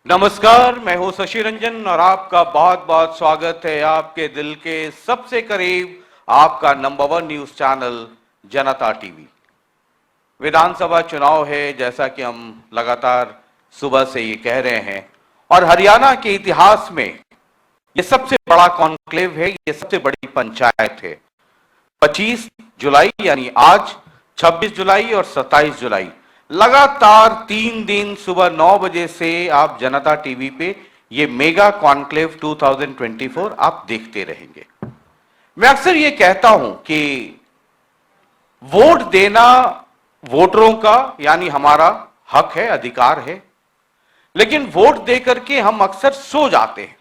नमस्कार, मैं हूं शशि रंजन और आपका बहुत बहुत स्वागत है आपके दिल के सबसे करीब आपका नंबर 1 न्यूज चैनल जनता टीवी। विधानसभा चुनाव है, जैसा कि हम लगातार सुबह से ये कह रहे हैं, और हरियाणा के इतिहास में ये सबसे बड़ा कॉन्क्लेव है, ये सबसे बड़ी पंचायत है। 25 जुलाई यानी आज, 26 जुलाई और 27 जुलाई लगातार 3 दिन सुबह 9 बजे से आप जनता टीवी पे ये मेगा कॉन्क्लेव 2024 आप देखते रहेंगे। मैं अक्सर ये कहता हूं कि वोट देना वोटरों का यानी हमारा हक है, अधिकार है, लेकिन वोट देकर के हम अक्सर सो जाते हैं।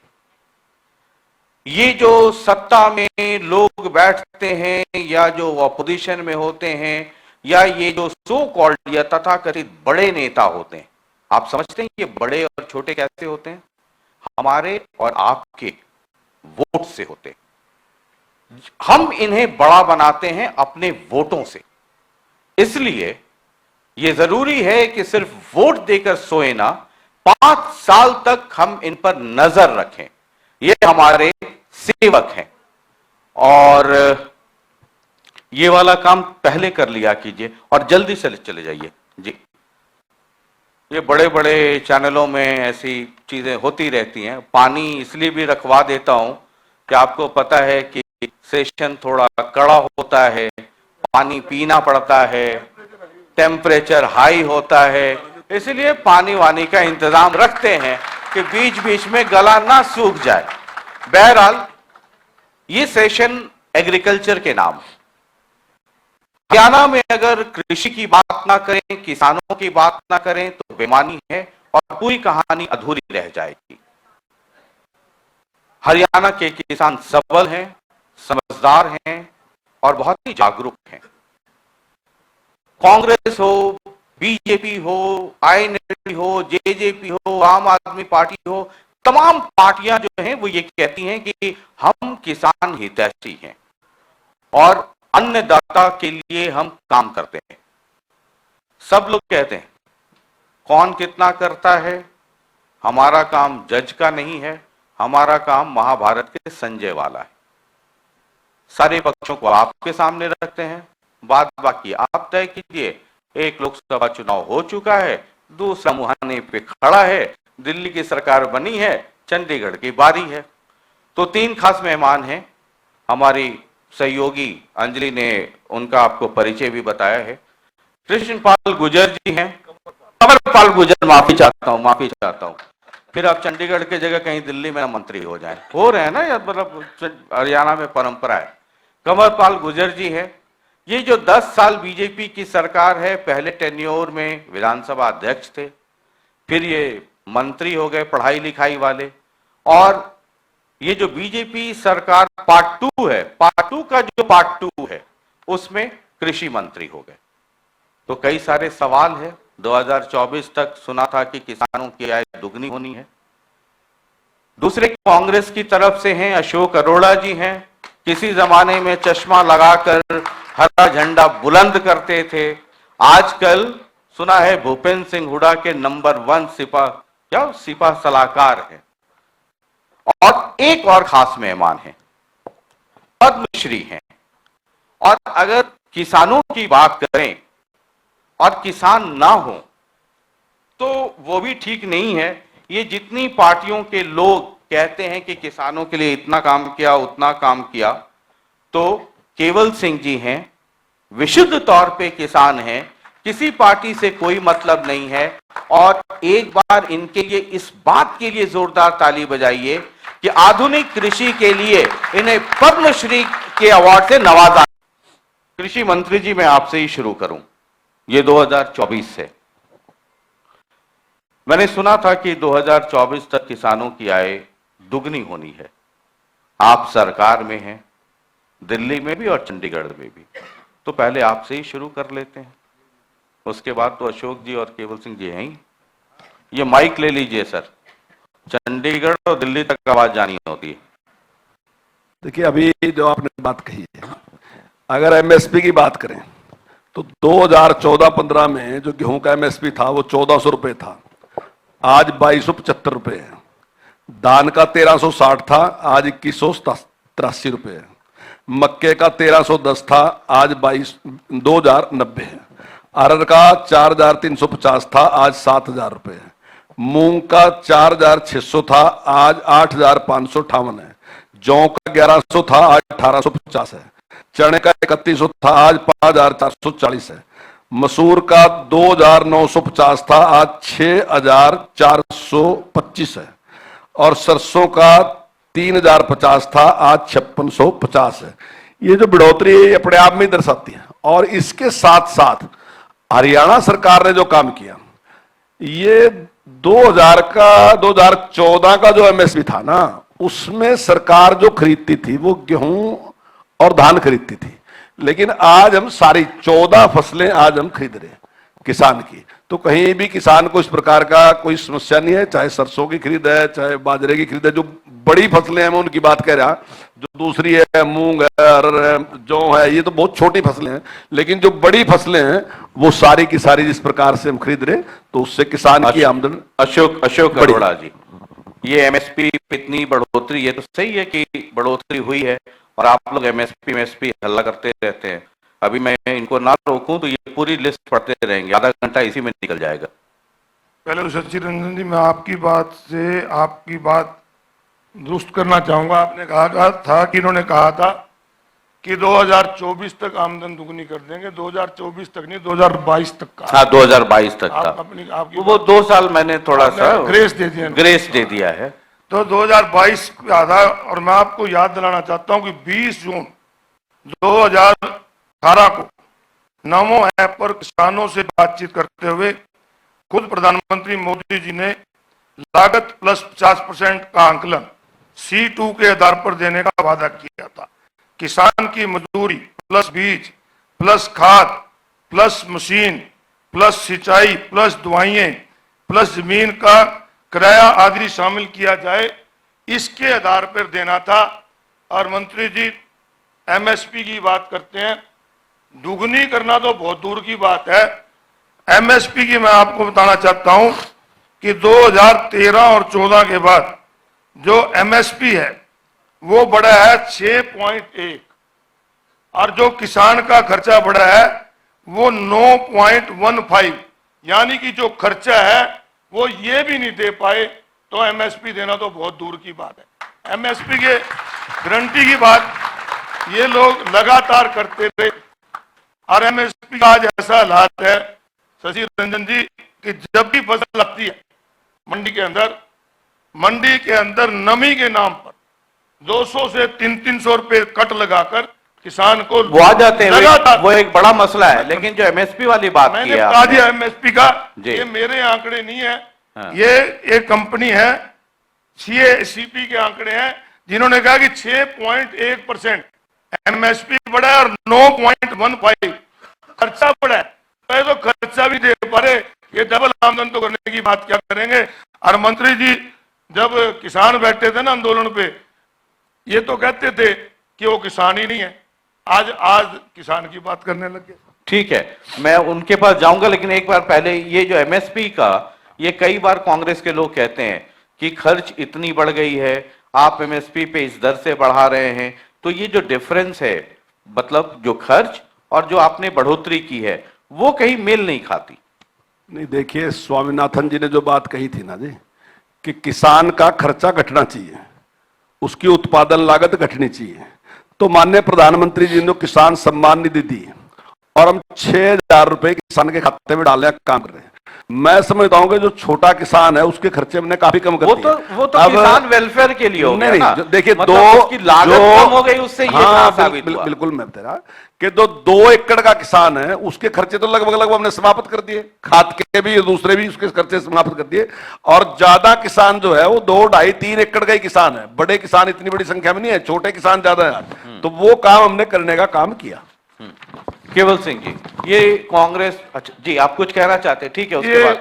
ये जो सत्ता में लोग बैठते हैं या जो ऑपोजिशन में होते हैं या ये जो सो कॉल्ड या तथाकथित बड़े नेता होते हैं, आप समझते हैं ये बड़े और छोटे कैसे होते हैं? हमारे और आपके वोट से होते हैं। हम इन्हें बड़ा बनाते हैं अपने वोटों से। इसलिए ये जरूरी है कि सिर्फ वोट देकर सोए ना, 5 साल तक हम इन पर नजर रखें। ये हमारे सेवक हैं और ये वाला काम पहले कर लिया कीजिए और जल्दी से चले जाइए जी। ये बड़े बड़े चैनलों में ऐसी चीजें होती रहती हैं। पानी इसलिए भी रखवा देता हूं कि आपको पता है कि सेशन थोड़ा कड़ा होता है, पानी पीना पड़ता है, टेम्परेचर हाई होता है, इसलिए पानी वानी का इंतजाम रखते हैं कि बीच बीच में गला ना सूख जाए। बहरहाल ये सेशन एग्रीकल्चर के नाम है। हरियाणा में अगर कृषि की बात ना करें, किसानों की बात ना करें तो बेईमानी है और पूरी कहानी अधूरी रह जाएगी। हरियाणा के किसान सबल हैं, समझदार हैं और बहुत ही जागरूक हैं। कांग्रेस हो, बीजेपी हो, आईएनएलडी हो, जेजेपी हो, आम आदमी पार्टी हो, तमाम पार्टियां जो हैं वो ये कहती हैं कि हम किसान हितैषी हैं और अन्नदाता के लिए हम काम करते हैं। सब लोग कहते हैं कौन कितना करता है, हमारा काम जज का नहीं है, हमारा काम महाभारत के संजय वाला है। सारे पक्षों को आपके सामने रखते हैं, बात बाकी आप तय कीजिए। एक लोकसभा चुनाव हो चुका है, दूसरा मुहाने पे खड़ा है, दिल्ली की सरकार बनी है, चंडीगढ़ की बारी है। तो 3 खास मेहमान हैं। हमारी सहयोगी अंजलि ने उनका आपको परिचय भी बताया है। कृष्णपाल गुर्जर जी हैं, कमरपाल गुर्जर, माफी चाहता हूं। फिर आप चंडीगढ़ की जगह कहीं दिल्ली में मंत्री हो जाएं, हो रहे हैं ना, या मतलब हरियाणा में परंपरा है। कमरपाल गुर्जर जी है। ये जो 10 साल बीजेपी की सरकार है, पहले टेन्योर में विधानसभा अध्यक्ष थे, फिर ये मंत्री हो गए पढ़ाई लिखाई वाले, और ये जो बीजेपी सरकार पार्ट 2 है, पार्ट 2 का जो पार्ट 2 है उसमें कृषि मंत्री हो गए। तो कई सारे सवाल है। 2024 तक सुना था कि किसानों की आय दुगनी होनी है। दूसरे कांग्रेस की तरफ से हैं अशोक अरोड़ा जी हैं, किसी जमाने में चश्मा लगाकर हरा झंडा बुलंद करते थे। आजकल सुना है भूपेंद्र सिंह हुड्डा के नंबर 1 सिपा सलाहकार है। और एक और खास मेहमान हैं, पद्मश्री हैं। और अगर किसानों की बात करें और किसान ना हो तो वो भी ठीक नहीं है। ये जितनी पार्टियों के लोग कहते हैं कि किसानों के लिए इतना काम किया, उतना काम किया, तो केवल सिंह जी हैं, विशुद्ध तौर पे किसान हैं, किसी पार्टी से कोई मतलब नहीं है। और एक बार इनके लिए इस बात के लिए जोरदार ताली बजाइए कि आधुनिक कृषि के लिए इन्हें पद्मश्री के अवार्ड से नवाजा। कृषि मंत्री जी, मैं आपसे ही शुरू करूं। ये 2024 से मैंने सुना था कि 2024 तक किसानों की आय दुगनी होनी है। आप सरकार में हैं, दिल्ली में भी और चंडीगढ़ में भी, तो पहले आपसे ही शुरू कर लेते हैं। उसके बाद तो अशोक जी और केवल सिंह जी हैं ही। ये माइक ले लीजिए सर, चंडीगढ़ और दिल्ली तक आवाज जानी होती है। देखिए, अभी जो आपने बात कही है, अगर एमएसपी की बात करें तो 2014-15 में जो गेहूं का एमएसपी था वो 1400 रुपए था। आज 2275 है। धान का 1360 था, आज 2183 रुपये है। मक्के का 1310 था, आज 2090 है। अरहर का 4350 था, आज 7000 रुपये है। मूंग का 4600 था, आज 8558 है। जौ का 1100 था, आज 1850 है। चने का 3100 था, आज 5440 है। मसूर का 2950 था, आज 6425 है। और सरसों का 3050 था, आज 5650 है। ये जो बढ़ोतरी अपने आप में दर्शाती है। और इसके साथ साथ हरियाणा सरकार ने जो काम किया, ये 2014 का जो एमएसपी था ना, उसमें सरकार जो खरीदती थी वो गेहूं और धान खरीदती थी। लेकिन आज हम सारी 14 फसलें आज हम खरीद रहे हैं किसान की। तो कहीं भी किसान को इस प्रकार का कोई समस्या नहीं है, चाहे सरसों की खरीद है, चाहे बाजरे की खरीद है। जो बड़ी फसलें हैं मैं उनकी बात कह रहा, जो दूसरी है मूंग है, अरहर है, जौ है, ये तो बहुत छोटी फसलें हैं। लेकिन जो बड़ी फसलें हैं वो सारी की सारी जिस प्रकार से हम खरीद रहे, तो उससे किसान की आमदन। अशोक अरोड़ा जी, ये एमएसपी इतनी बढ़ोतरी है तो सही है कि बढ़ोतरी हुई है, और आप लोग एमएसपी हल्ला करते रहते हैं। अभी मैं इनको ना रोकूं तो ये पूरी लिस्ट पढ़ते रहेंगे, आधा घंटा इसी में निकल जाएगा। पहले तो शशि रंजन जी, मैं आपकी बात से आपकी बात दुरुस्त करना चाहूंगा। आपने कहा था कि इन्होंने कहा था कि 2024 तक आमदन दुगनी कर देंगे। 2024 तक नहीं, 2022 तक का। हाँ, 2022 तक था। आपकी वो 2 साल मैंने थोड़ा सा ग्रेस दे दिया है। तो 2022 का आधा। और मैं आपको याद दिलाना चाहता हूं कि 20 जून 2018 को नमो ऐप पर किसानों से बातचीत करते हुए खुद प्रधानमंत्री मोदी जी ने लागत प्लस 50% का आंकलन C2 के आधार पर देने का वादा किया था। किसान की मजदूरी प्लस बीज प्लस खाद प्लस मशीन प्लस सिंचाई प्लस दवाइयां प्लस जमीन का किराया आदि शामिल किया जाए, इसके आधार पर देना था। और मंत्री जी एमएसपी की बात करते हैं, दुगनी करना तो बहुत दूर की बात है। एमएसपी की मैं आपको बताना चाहता हूं कि 2013 और 14 के बाद जो एमएसपी है वो बढ़ा है 6.1, और जो किसान का खर्चा बढ़ा है वो 9.15। यानी कि जो खर्चा है वो ये भी नहीं दे पाए, तो एमएसपी देना तो बहुत दूर की बात है। एमएसपी के गारंटी की बात ये लोग लगातार करते रहे। और एमएसपी का आज ऐसा हालात है शशि रंजन जी कि जब भी फसल लगती है मंडी के अंदर नमी के नाम पर 200 से 300 रुपए कट लगाकर किसान को वो आ जाते हैं। वो एक बड़ा मसला है। लेकिन जो एमएसपी वाली बात की मैंने बता दिया एमएसपी का, ये मेरे आंकड़े नहीं है। हाँ। ये एक कंपनी है सीपी के आंकड़े हैं, जिन्होंने कहा कि 6.1% एमएसपी बढ़ा है और 9.15 खर्चा बढ़ा है। तो खर्चा भी दे पा रहे, ये डबल आमदन तो करने की बात क्या करेंगे। और मंत्री जी जब किसान बैठते थे ना आंदोलन पे, ये तो कहते थे कि वो किसान ही नहीं है। आज किसान की बात करने लगे। ठीक है, मैं उनके पास जाऊंगा, लेकिन एक बार पहले ये जो एमएसपी का, ये कई बार कांग्रेस के लोग कहते हैं कि खर्च इतनी बढ़ गई है, आप एमएसपी पे इस दर से बढ़ा रहे हैं। तो ये जो डिफरेंस है, मतलब जो खर्च और जो आपने बढ़ोतरी की है, वो कहीं मेल नहीं खाती। नहीं, देखिए स्वामीनाथन जी ने जो बात कही थी ना जी, कि किसान का खर्चा घटना चाहिए, उसकी उत्पादन लागत घटनी चाहिए। तो माननीय प्रधानमंत्री जी ने किसान सम्मान निधि दी और हम 6000 रुपए किसान के खाते में डालने का काम कर रहे हैं। मैं समझता हूं कि जो छोटा किसान है उसके खर्चे हमने काफी कम कर दिए। वो तो किसान वेलफेयर के लिए हो गया ना। देखिए, मतलब उसकी लागत कम हो गई, उससे ये साबित हुआ। बिल्कुल मैं बता रहा कि जो 2 एकड़ का किसान है उसके खर्चे तो लगभग हमने समाप्त कर दिए, खाद के भी दूसरे भी उसके खर्चे समाप्त कर दिए। और ज्यादा किसान जो है वो 2, 2.5, 3 एकड़ का ही किसान है। बड़े किसान इतनी बड़ी संख्या में नहीं है, छोटे किसान ज्यादा है। तो वो काम हमने करने का काम किया। केवल सिंह जी, ये कांग्रेस, अच्छा जी आप कुछ कहना चाहते हैं? ठीक है, उसके बाद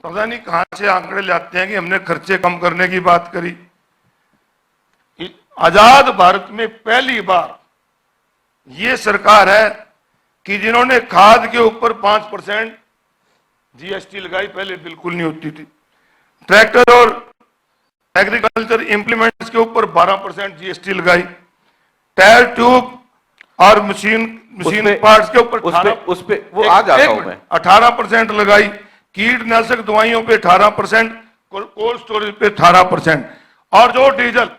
पता नहीं कहां से आंकड़े लाते हैं कि हमने खर्चे कम करने की बात करी। आजाद भारत में पहली बार ये सरकार है कि जिन्होंने खाद के ऊपर 5% जीएसटी लगाई। पहले बिल्कुल नहीं होती थी। ट्रैक्टर और एग्रीकल्चर इंप्लीमेंट्स के ऊपर 12% जीएसटी लगाई, टायर ट्यूब और मशीन पार्ट्स के ऊपर उस पे वो आ जाता हूं मैं। 18% लगाई, कीटनाशक दवाइयों पे 18%, कोल्ड स्टोरेज पे 18%, और जो डीजल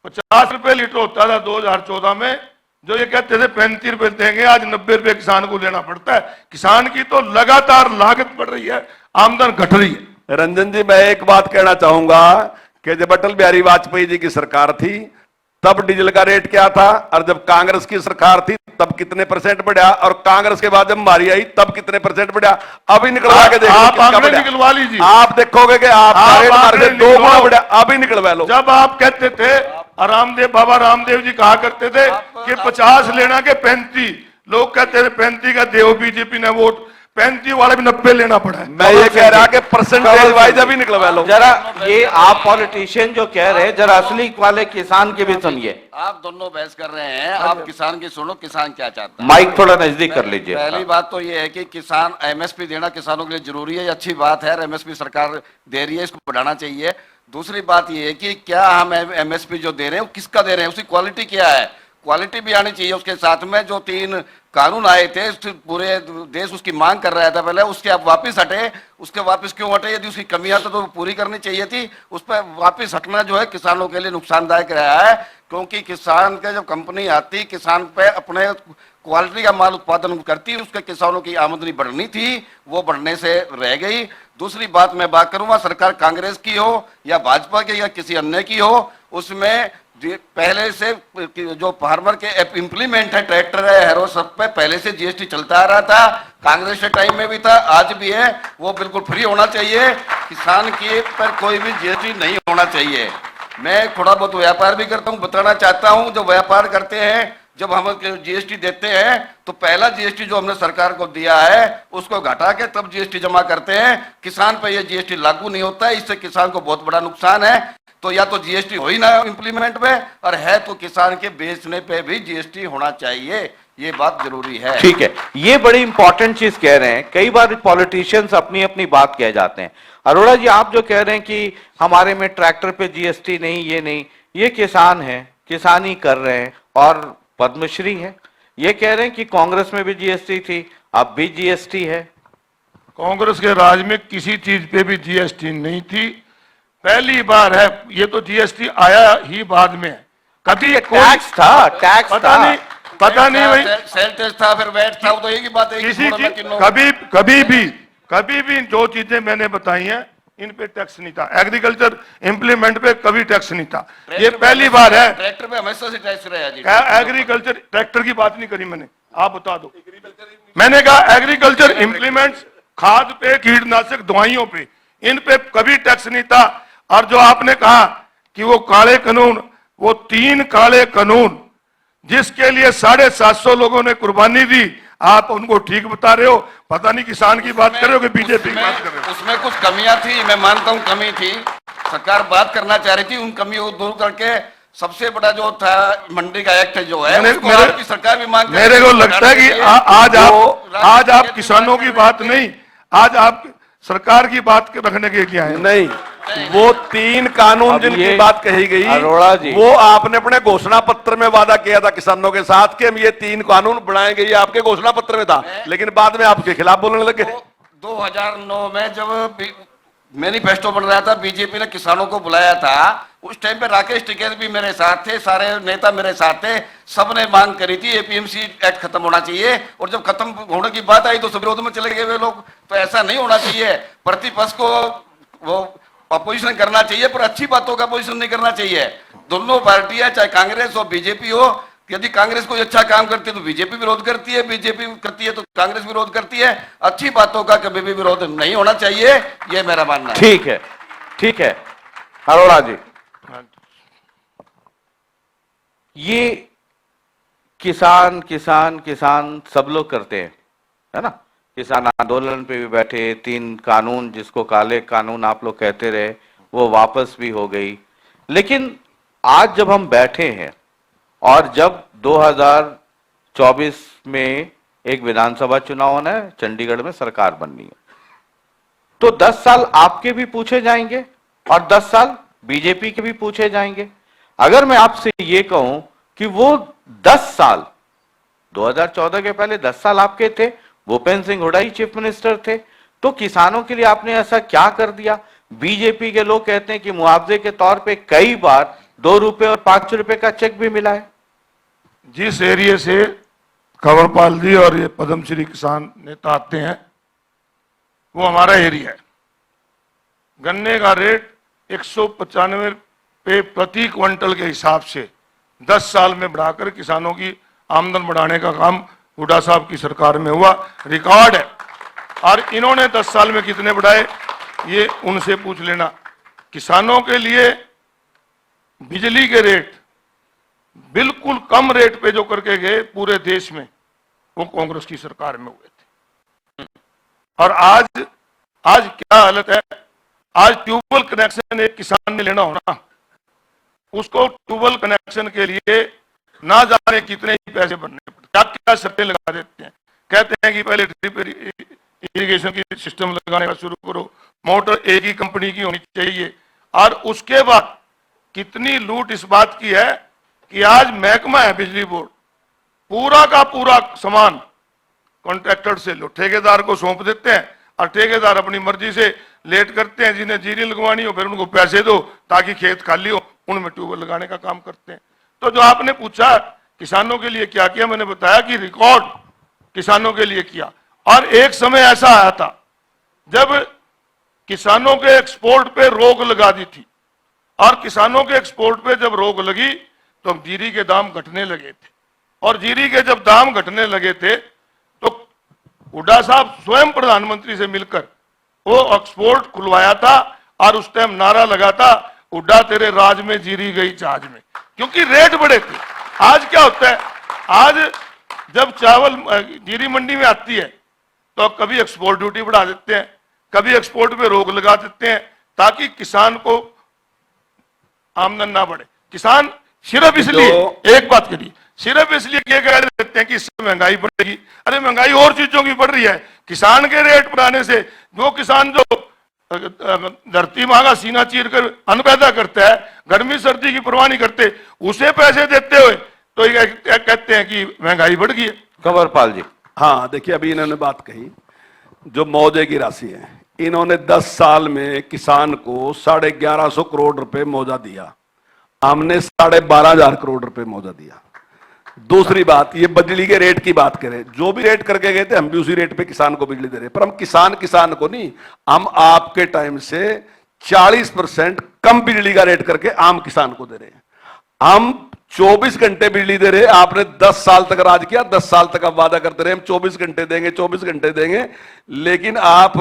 50 रुपए लीटर होता था 2014 में, जो ये कहते थे 35 रुपए देंगे, आज 90 रुपए किसान को लेना पड़ता है। किसान की तो लगातार लागत बढ़ रही है, आमदन घट रही है। रंजन जी, मैं एक बात कहना चाहूंगा कि जब अटल बिहारी वाजपेयी जी की सरकार थी तब डीजल का रेट क्या था, और जब कांग्रेस की सरकार थी तब कितने परसेंट बढ़ा, और कांग्रेस के बाद जब हमारी आई तब कितने परसेंट बढ़ा। अभी निकलवा के देखो, आप आंकड़े निकलवा लीजिए, आप देखोगे कि आपका रेट हमारे से 2 गुना बढ़ा। अभी निकलवा लो। जब आप कहते थे, रामदेव बाबा रामदेव जी कहा करते थे कि 50 लेना के 35, लोग कहते थे 35 का देव, बीजेपी ने वोट, 35 वाले भी 90 लेना पड़ा है। मैं ये कह रहा कि परसेंटेज वाइज अभी निकलवा लो। जरा ये आप पॉलिटिशियन जो कह रहे हैं, जरा असली वाले किसान के भी सुनिए। आप दोनों बहस कर रहे हैं, आप किसान की सुनो, किसान क्या चाहता है। माइक थोड़ा नजदीक कर लीजिए। पहली बात तो ये है कि किसान एमएसपी देना किसानों के लिए जरूरी है, अच्छी बात है, एमएसपी सरकार दे रही है, इसको बढ़ाना चाहिए। दूसरी बात ये है कि क्या हम एमएसपी जो दे रहे हैं किसका दे रहे हैं, उसकी क्वालिटी क्या है, क्वालिटी भी आनी चाहिए उसके साथ में। जो 3 कानून आए थे पूरे देश उसकी मांग कर रहा था पहले, उसके आप वापस हटे, उसके वापस क्यों हटे? यदि उसकी कमियां तो पूरी करनी चाहिए थी, उस पर वापस हटना जो है किसानों के लिए नुकसानदायक रहा है। क्योंकि किसान के जब कंपनी आती, किसान पे अपने क्वालिटी का माल उत्पादन करती, उसके किसानों की आमदनी बढ़नी थी, वो बढ़ने से रह गई। दूसरी बात मैं बात करूंगा, सरकार कांग्रेस की हो या भाजपा की या किसी अन्य की हो, उसमें पहले से जो फार्मर के इम्प्लीमेंट है, ट्रैक्टर है, हैरो, सब पे पहले से जीएसटी चलता आ रहा था, कांग्रेस के टाइम में भी था, आज भी है, वो बिल्कुल फ्री होना चाहिए। किसान के पर कोई भी जीएसटी नहीं होना चाहिए। मैं थोड़ा बहुत व्यापार भी करता हूं, बताना चाहता हूं, जो व्यापार करते हैं, जब हम जीएसटी देते हैं तो पहला जीएसटी जो हमने सरकार को दिया है उसको घटा के तब जीएसटी जमा करते हैं। किसान पे ये जीएसटी लागू नहीं होता है, इससे किसान को बहुत बड़ा नुकसान है। तो या तो जीएसटी हो ही ना इंप्लीमेंट में, और है तो किसान के बेचने पे भी जीएसटी होना चाहिए, ये बात जरूरी है। ठीक है, ये बड़ी इंपॉर्टेंट चीज कह रहे हैं। कई बार पॉलिटिशियंस अपनी अपनी बात कह जाते हैं। अरोड़ा जी, आप जो कह रहे हैं कि हमारे में ट्रैक्टर पे जीएसटी नहीं, ये नहीं, ये किसान है, किसानी कर रहे हैं और पद्मश्री है। ये कह रहे हैं कि कांग्रेस में भी जीएसटी थी, अब भी जीएसटी है। कांग्रेस के राज में किसी चीज पे भी जीएसटी नहीं थी, पहली बार है। ये तो जीएसटी आया ही बाद में, कभी टैक्स था, टैक्स पता नहीं भाई, सेल टैक्स था, फिर वैट था, तो एक ही बात है। किसी कभी भी जो चीजें मैंने बताई हैं इन पे टैक्स नहीं था। एग्रीकल्चर इंप्लीमेंट पे कभी टैक्स नहीं था, ये पहली बार है। ट्रैक्टर पे हमेशा से टैक्स रहा जी। एग्रीकल्चर, ट्रैक्टर की बात नहीं करी मैंने, आप बता दो। मैंने कहा एग्रीकल्चर इंप्लीमेंट्स, खाद पे, कीटनाशक दवाइयों पे, इन पे कभी टैक्स नहीं था। और जो आपने कहा कि वो काले कानून, वो 3 काले कानून जिसके लिए 750 लोगों ने कुर्बानी दी, आप उनको ठीक बता रहे हो। पता नहीं किसान की बात कर रहे हो कि बीजेपी की बात कर रहे हो। उसमें कुछ कमियां थी, मैं मानता हूं कमी थी, सरकार बात करना चाह रही थी, उन कमियों को दूर करके सबसे बड़ा जो था मंडी का एक्ट जो है, आपकी सरकार भी मांग, मेरे को लगता है कि आज आप किसानों की बात नहीं, आज आप सरकार की बात रखने के लिए आए। नहीं, वो 3 कानून जिनकी बात कही गई, अरोड़ा जी, वो आपने अपने घोषणा पत्र में वादा किया था किसानों के साथ कि हम ये 3 कानून बनाएंगे, ये आपके घोषणा पत्र में था, लेकिन बाद में आपके खिलाफ बोलने लगे। 2009 में जब मैनिफेस्टो बन रहा था, बीजेपी ने किसानों को बुलाया था, उस टाइम पे राकेश टिकैत भी मेरे साथ थे, सारे नेता मेरे साथ थे, सबने मांग करी थी एपीएमसी एक्ट खत्म होना चाहिए। और जब खत्म होने की बात आई तो सब विरोध में चले गए वे लोग। तो ऐसा नहीं होना चाहिए, प्रतिपक्ष को वो अपोजिशन करना चाहिए, पर अच्छी बातों का अपोजिशन नहीं करना चाहिए। दोनों पार्टियां, चाहे कांग्रेस हो बीजेपी हो, यदि कांग्रेस कोई अच्छा काम करती है तो बीजेपी विरोध करती है, बीजेपी करती है तो कांग्रेस विरोध करती है। अच्छी बातों का कभी भी विरोध नहीं होना चाहिए, ये मेरा मानना है। ठीक है, ठीक है। अरोड़ा जी, ये किसान किसान किसान सब लोग करते हैं, है ना? किसान आंदोलन पे भी बैठे, 3 कानून जिसको काले कानून आप लोग कहते रहे, वो वापस भी हो गई। लेकिन आज जब हम बैठे हैं और जब 2024 में एक विधानसभा चुनाव होना है, चंडीगढ़ में सरकार बननी है, तो 10 साल आपके भी पूछे जाएंगे और 10 साल बीजेपी के भी पूछे जाएंगे। अगर मैं आपसे ये कहूं कि वो 10 साल 2014 के पहले 10 साल आपके थे, भूपेंद्र सिंह हुड्डा ही चीफ मिनिस्टर थे, तो किसानों के लिए आपने ऐसा क्या कर दिया? बीजेपी के लोग कहते हैं कि मुआवजे के तौर पे कई बार 2 रुपए और 5 रुपए का चेक भी मिला है। जिस एरिया से कंवरपाल जी और ये पद्मश्री किसान नेता आते हैं वो हमारा एरिया है। गन्ने का रेट 195 पे प्रति क्विंटल के हिसाब से 10 साल में बढ़ाकर किसानों की आमदन बढ़ाने का काम हुड्डा साहब की सरकार में हुआ, रिकॉर्ड है। और इन्होंने 10 साल में कितने बढ़ाए ये उनसे पूछ लेना। किसानों के लिए बिजली के रेट बिल्कुल कम रेट पे जो करके गए पूरे देश में, वो कांग्रेस की सरकार में हुए थे। और आज क्या हालत है, आज ट्यूबवेल कनेक्शन एक किसान ने लेना हो ना, उसको ट्यूबवेल कनेक्शन के लिए ना जाने कितने ही पैसे भरने पड़ते, क्या क्या शर्तें लगा देते हैं। कहते हैं कि पहले ड्रिप इरिगेशन की सिस्टम लगाने का शुरू करो, मोटर एक ही कंपनी की होनी चाहिए। और उसके बाद कितनी लूट इस बात की है कि आज महकमा है बिजली बोर्ड, पूरा का पूरा सामान कॉन्ट्रैक्टर से लो, ठेकेदार को सौंप देते हैं और ठेकेदार अपनी मर्जी से लेट करते हैं। जिन्हें जीरी लगवानी हो फिर उनको पैसे दो ताकि खेत खाली हो, उनमें ट्यूबवेल लगाने का काम करते हैं। तो जो आपने पूछा किसानों के लिए क्या किया, मैंने बताया कि रिकॉर्ड किसानों के लिए किया। और एक समय ऐसा आया था जब किसानों के एक्सपोर्ट पे रोक लगा दी थी, और किसानों के एक्सपोर्ट पे जब रोक लगी तो जीरी के दाम घटने लगे थे। और जीरी के जब दाम घटने लगे थे तो हुड्डा साहब स्वयं प्रधानमंत्री से मिलकर वो एक्सपोर्ट खुलवाया था और उस टाइम नारा लगा था, हुड्डा तेरे राज में जीरी गई जहाज में, क्योंकि रेट बढ़े थे। आज क्या होता है, आज जब चावल जीरी मंडी में आती है तो कभी एक्सपोर्ट ड्यूटी बढ़ा देते हैं, कभी एक्सपोर्ट पे रोक लगा देते हैं ताकि किसान को आमदन ना बढ़े। किसान सिर्फ इसलिए एक बात करिए, सिर्फ इसलिए ये कह देते हैं कि इससे महंगाई बढ़ेगी। अरे महंगाई और चीजों की बढ़ रही है, किसान के रेट बढ़ाने से जो किसान जो धरती मांगा सीना चीर कर अन्न पैदा करता है, गर्मी सर्दी की परवाह नहीं करते, उसे पैसे देते हुए तो ये कहते हैं कि महंगाई बढ़ गई है। कंवरपाल जी। हाँ देखिए, अभी इन्होंने बात कही जो मुआवजे की राशि है, इन्होंने 10 साल में किसान को 1150 करोड़ रुपए मुआवजा दिया, हमने 12,500 करोड़ रुपए मुआवजा दिया। दूसरी बात, ये बिजली के रेट की बात करें, जो भी रेट करके गए थे हम भी उसी रेट पे किसान को बिजली दे रहे, पर हम किसान को नहीं, हम आपके टाइम से 40% कम बिजली का रेट करके आम किसान को दे रहे हैं। हम 24 घंटे बिजली दे रहे, आपने 10 साल तक राज किया, 10 साल तक आप वादा करते रहे हम 24 घंटे देंगे, 24 घंटे देंगे, लेकिन आप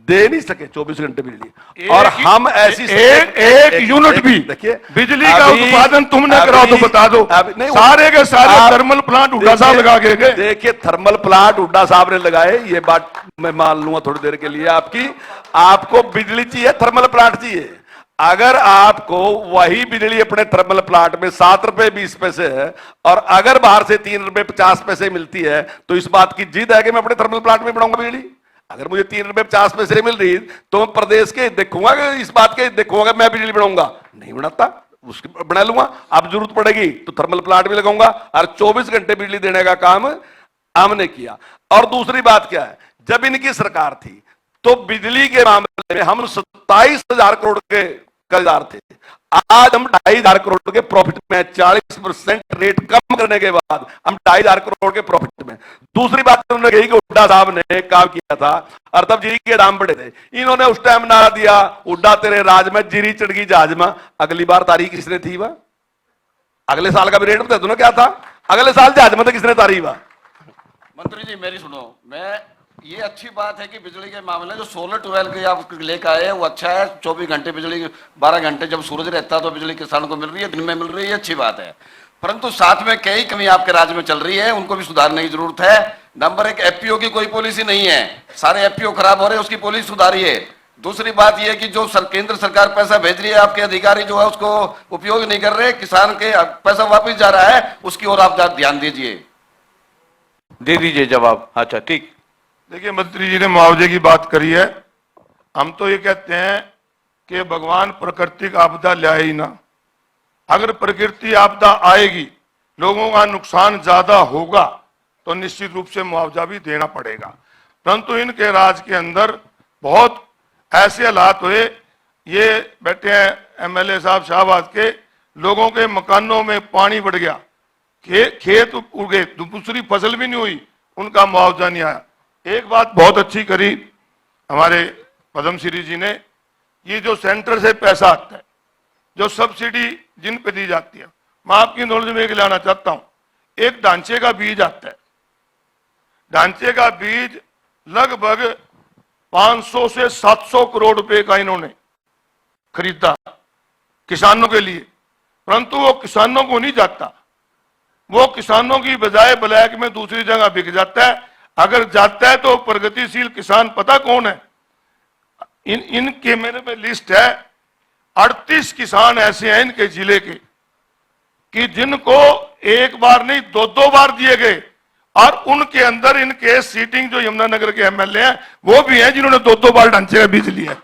दे नहीं सके 24 घंटे बिजली। और हम ऐसी एक यूनिट भी देखिए बिजली का उत्पादन तुमने कराओ तो बता दो। सारे के सारे थर्मल प्लांट हुड्डा साहब लगा के गए। देखिए थर्मल प्लांट हुड्डा साहब ने लगाए, ये बात मैं मान लूंगा थोड़ी देर के लिए आपकी। आपको बिजली चाहिए, थर्मल प्लांट चाहिए। अगर आपको वही बिजली अपने थर्मल प्लांट में 7 रुपए 20 पैसे है और अगर बाहर से 3 रुपए 50 पैसे मिलती है, तो इस बात की जिद है कि मैं अपने थर्मल प्लांट में बनाऊंगा बिजली। अगर मुझे 3 रुपए 50 पैसे मिल रही तो मैं प्रदेश के देखूंगा, इस बात के देखूंगा मैं बिजली बनाऊंगा, नहीं बनाता उसकी बना लूंगा। अब जरूरत पड़ेगी तो थर्मल प्लांट भी लगाऊंगा और 24 घंटे बिजली देने का काम हमने किया। और दूसरी बात क्या है, जब इनकी सरकार थी तो बिजली के मामले में हम 27,000 करोड़ के कर्जदार थे, आज हम 2,500 करोड़ के प्रॉफिट में, 40% रेट कम करने के बाद हम 2,500 करोड़ के प्रॉफिट में। दूसरी बात उन्होंने कही कि हुड्डा साहब ने काम किया था और तब जीरी के दाम बढ़े थे, इन्होंने उस टाइम नारा दिया, हुड्डा तेरे राज में जीरी चढ़ गई जहाज में। अगली बार तारीख किसने थी वह, अगले साल का भी रेट बता दो ना क्या था, अगले साल जहाज में तो किसने तारीख हुआ। मंत्री जी मेरी सुनो, मैं ये अच्छी बात है कि बिजली के मामले जो सोलर ट्वेल्व के आप लेकर आए हैं वो अच्छा है। 24 घंटे बिजली, 12 घंटे जब सूरज रहता है तो बिजली किसानों को मिल रही है, दिन में मिल रही है, अच्छी बात है। परंतु साथ में कई कमी आपके राज्य में चल रही है, उनको भी सुधारने की जरूरत है। नंबर 1, एफपीओ की कोई पॉलिसी नहीं है, सारे एफपीओ खराब हो रहे हैं, उसकी पॉलिसी सुधारिए। दूसरी बात यह कि जो केंद्र सरकार पैसा भेज रही है, आपके अधिकारी जो है उसको उपयोग नहीं कर रहे, किसान के पैसा वापिस जा रहा है, उसकी ओर आप ध्यान दीजिए। दे दीजिए जवाब। अच्छा ठीक। देखिए मंत्री जी ने मुआवजे की बात करी है, हम तो ये कहते हैं कि भगवान प्राकृतिक आपदा लाए ही ना। अगर प्रकृति आपदा आएगी, लोगों का नुकसान ज्यादा होगा, तो निश्चित रूप से मुआवजा भी देना पड़ेगा। परंतु इनके राज के अंदर बहुत ऐसे हालात हुए, ये बैठे हैं एमएलए साहब शाहबाद के, लोगों के मकानों में पानी बढ़ गया, खेत उड़ गए, दूसरी फसल भी नहीं हुई, उनका मुआवजा नहीं आया। एक बात बहुत अच्छी करी हमारे पद्मश्री जी ने, ये जो सेंटर से पैसा आता है, जो सब्सिडी जिन पे दी जाती है, मैं आपकी नॉलेज में एक लाना चाहता हूं। एक ढांचे का बीज आता है, ढांचे का बीज लगभग 500 से 700 करोड़ रुपए का इन्होंने खरीदा किसानों के लिए, परंतु वो किसानों को नहीं जाता, वो किसानों की बजाय ब्लैक में दूसरी जगह बिक जाता है। अगर जाता है तो प्रगतिशील किसान पता कौन है? इनके मेरे पे लिस्ट है, 38 किसान ऐसे हैं इनके जिले के कि जिनको एक बार नहीं 2-2 बार दिए गए, और उनके अंदर इनके सीटिंग जो यमुनानगर के एमएलए हैं वो भी हैं जिन्होंने 2-2 बार ढांचे का बीज लिया।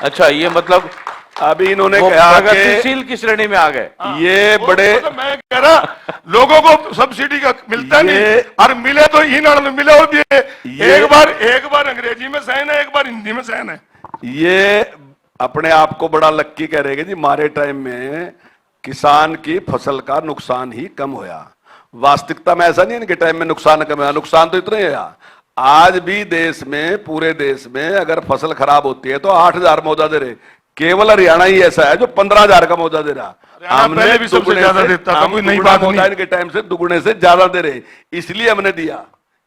अच्छा, ये मतलब अभी इन्होंने वो कहा प्रगतिशील की श्रेणी में आ गए। ये बड़े, तो मैं कह रहा लोगों को सब्सिडी का मिलता नहीं, और मिले तो इन मिले हो भी एक बार अंग्रेजी में साइन है, एक बार हिंदी में साइन है। ये अपने आप को बड़ा लक्की कह रहे हैं जी, हमारे टाइम में किसान की फसल का नुकसान ही कम होया। वास्तविकता में ऐसा नहीं, इनके टाइम में नुकसान कम है, नुकसान तो इतना ही है। आज भी देश में, पूरे देश में अगर फसल खराब होती है तो 8,000 मुआवजा दे रहे। केवल हरियाणा ही ऐसा है जो 15,000 का मुआवजा दे रहा। हमने भी सबसे ज्यादा देता था, कोई नई बात नहीं। इनके टाइम से दुगुने से ज्यादा दे रहे, इसलिए हमने दिया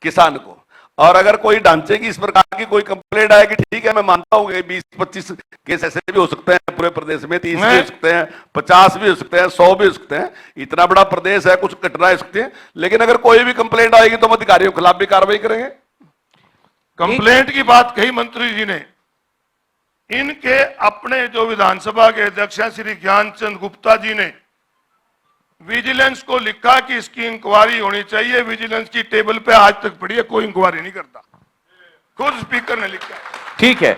किसान को। और अगर कोई ढांचे की इस प्रकार की कोई कंप्लेंट आएगी, ठीक है, मैं मानता हूं कि 20-25 केस ऐसे भी हो सकते हैं पूरे प्रदेश में, 30 भी हो सकते हैं, 50 भी हो सकते हैं, 100 भी हो सकते हैं, इतना बड़ा प्रदेश है, कुछ घटनाएं हो सकती हैं। लेकिन अगर कोई भी कंप्लेंट आएगी तो हम अधिकारियों के खिलाफ भी कार्रवाई करेंगे। कंप्लेंट की बात कही मंत्री जी ने, इनके अपने जो विधानसभा के अध्यक्ष हैं श्री ज्ञानचंद गुप्ता जी ने विजिलेंस को लिखा कि इसकी इंक्वायरी होनी चाहिए। विजिलेंस की टेबल पे आज तक पड़ी है, कोई इंक्वायरी नहीं करता, खुद स्पीकर ने लिखा। ठीक है,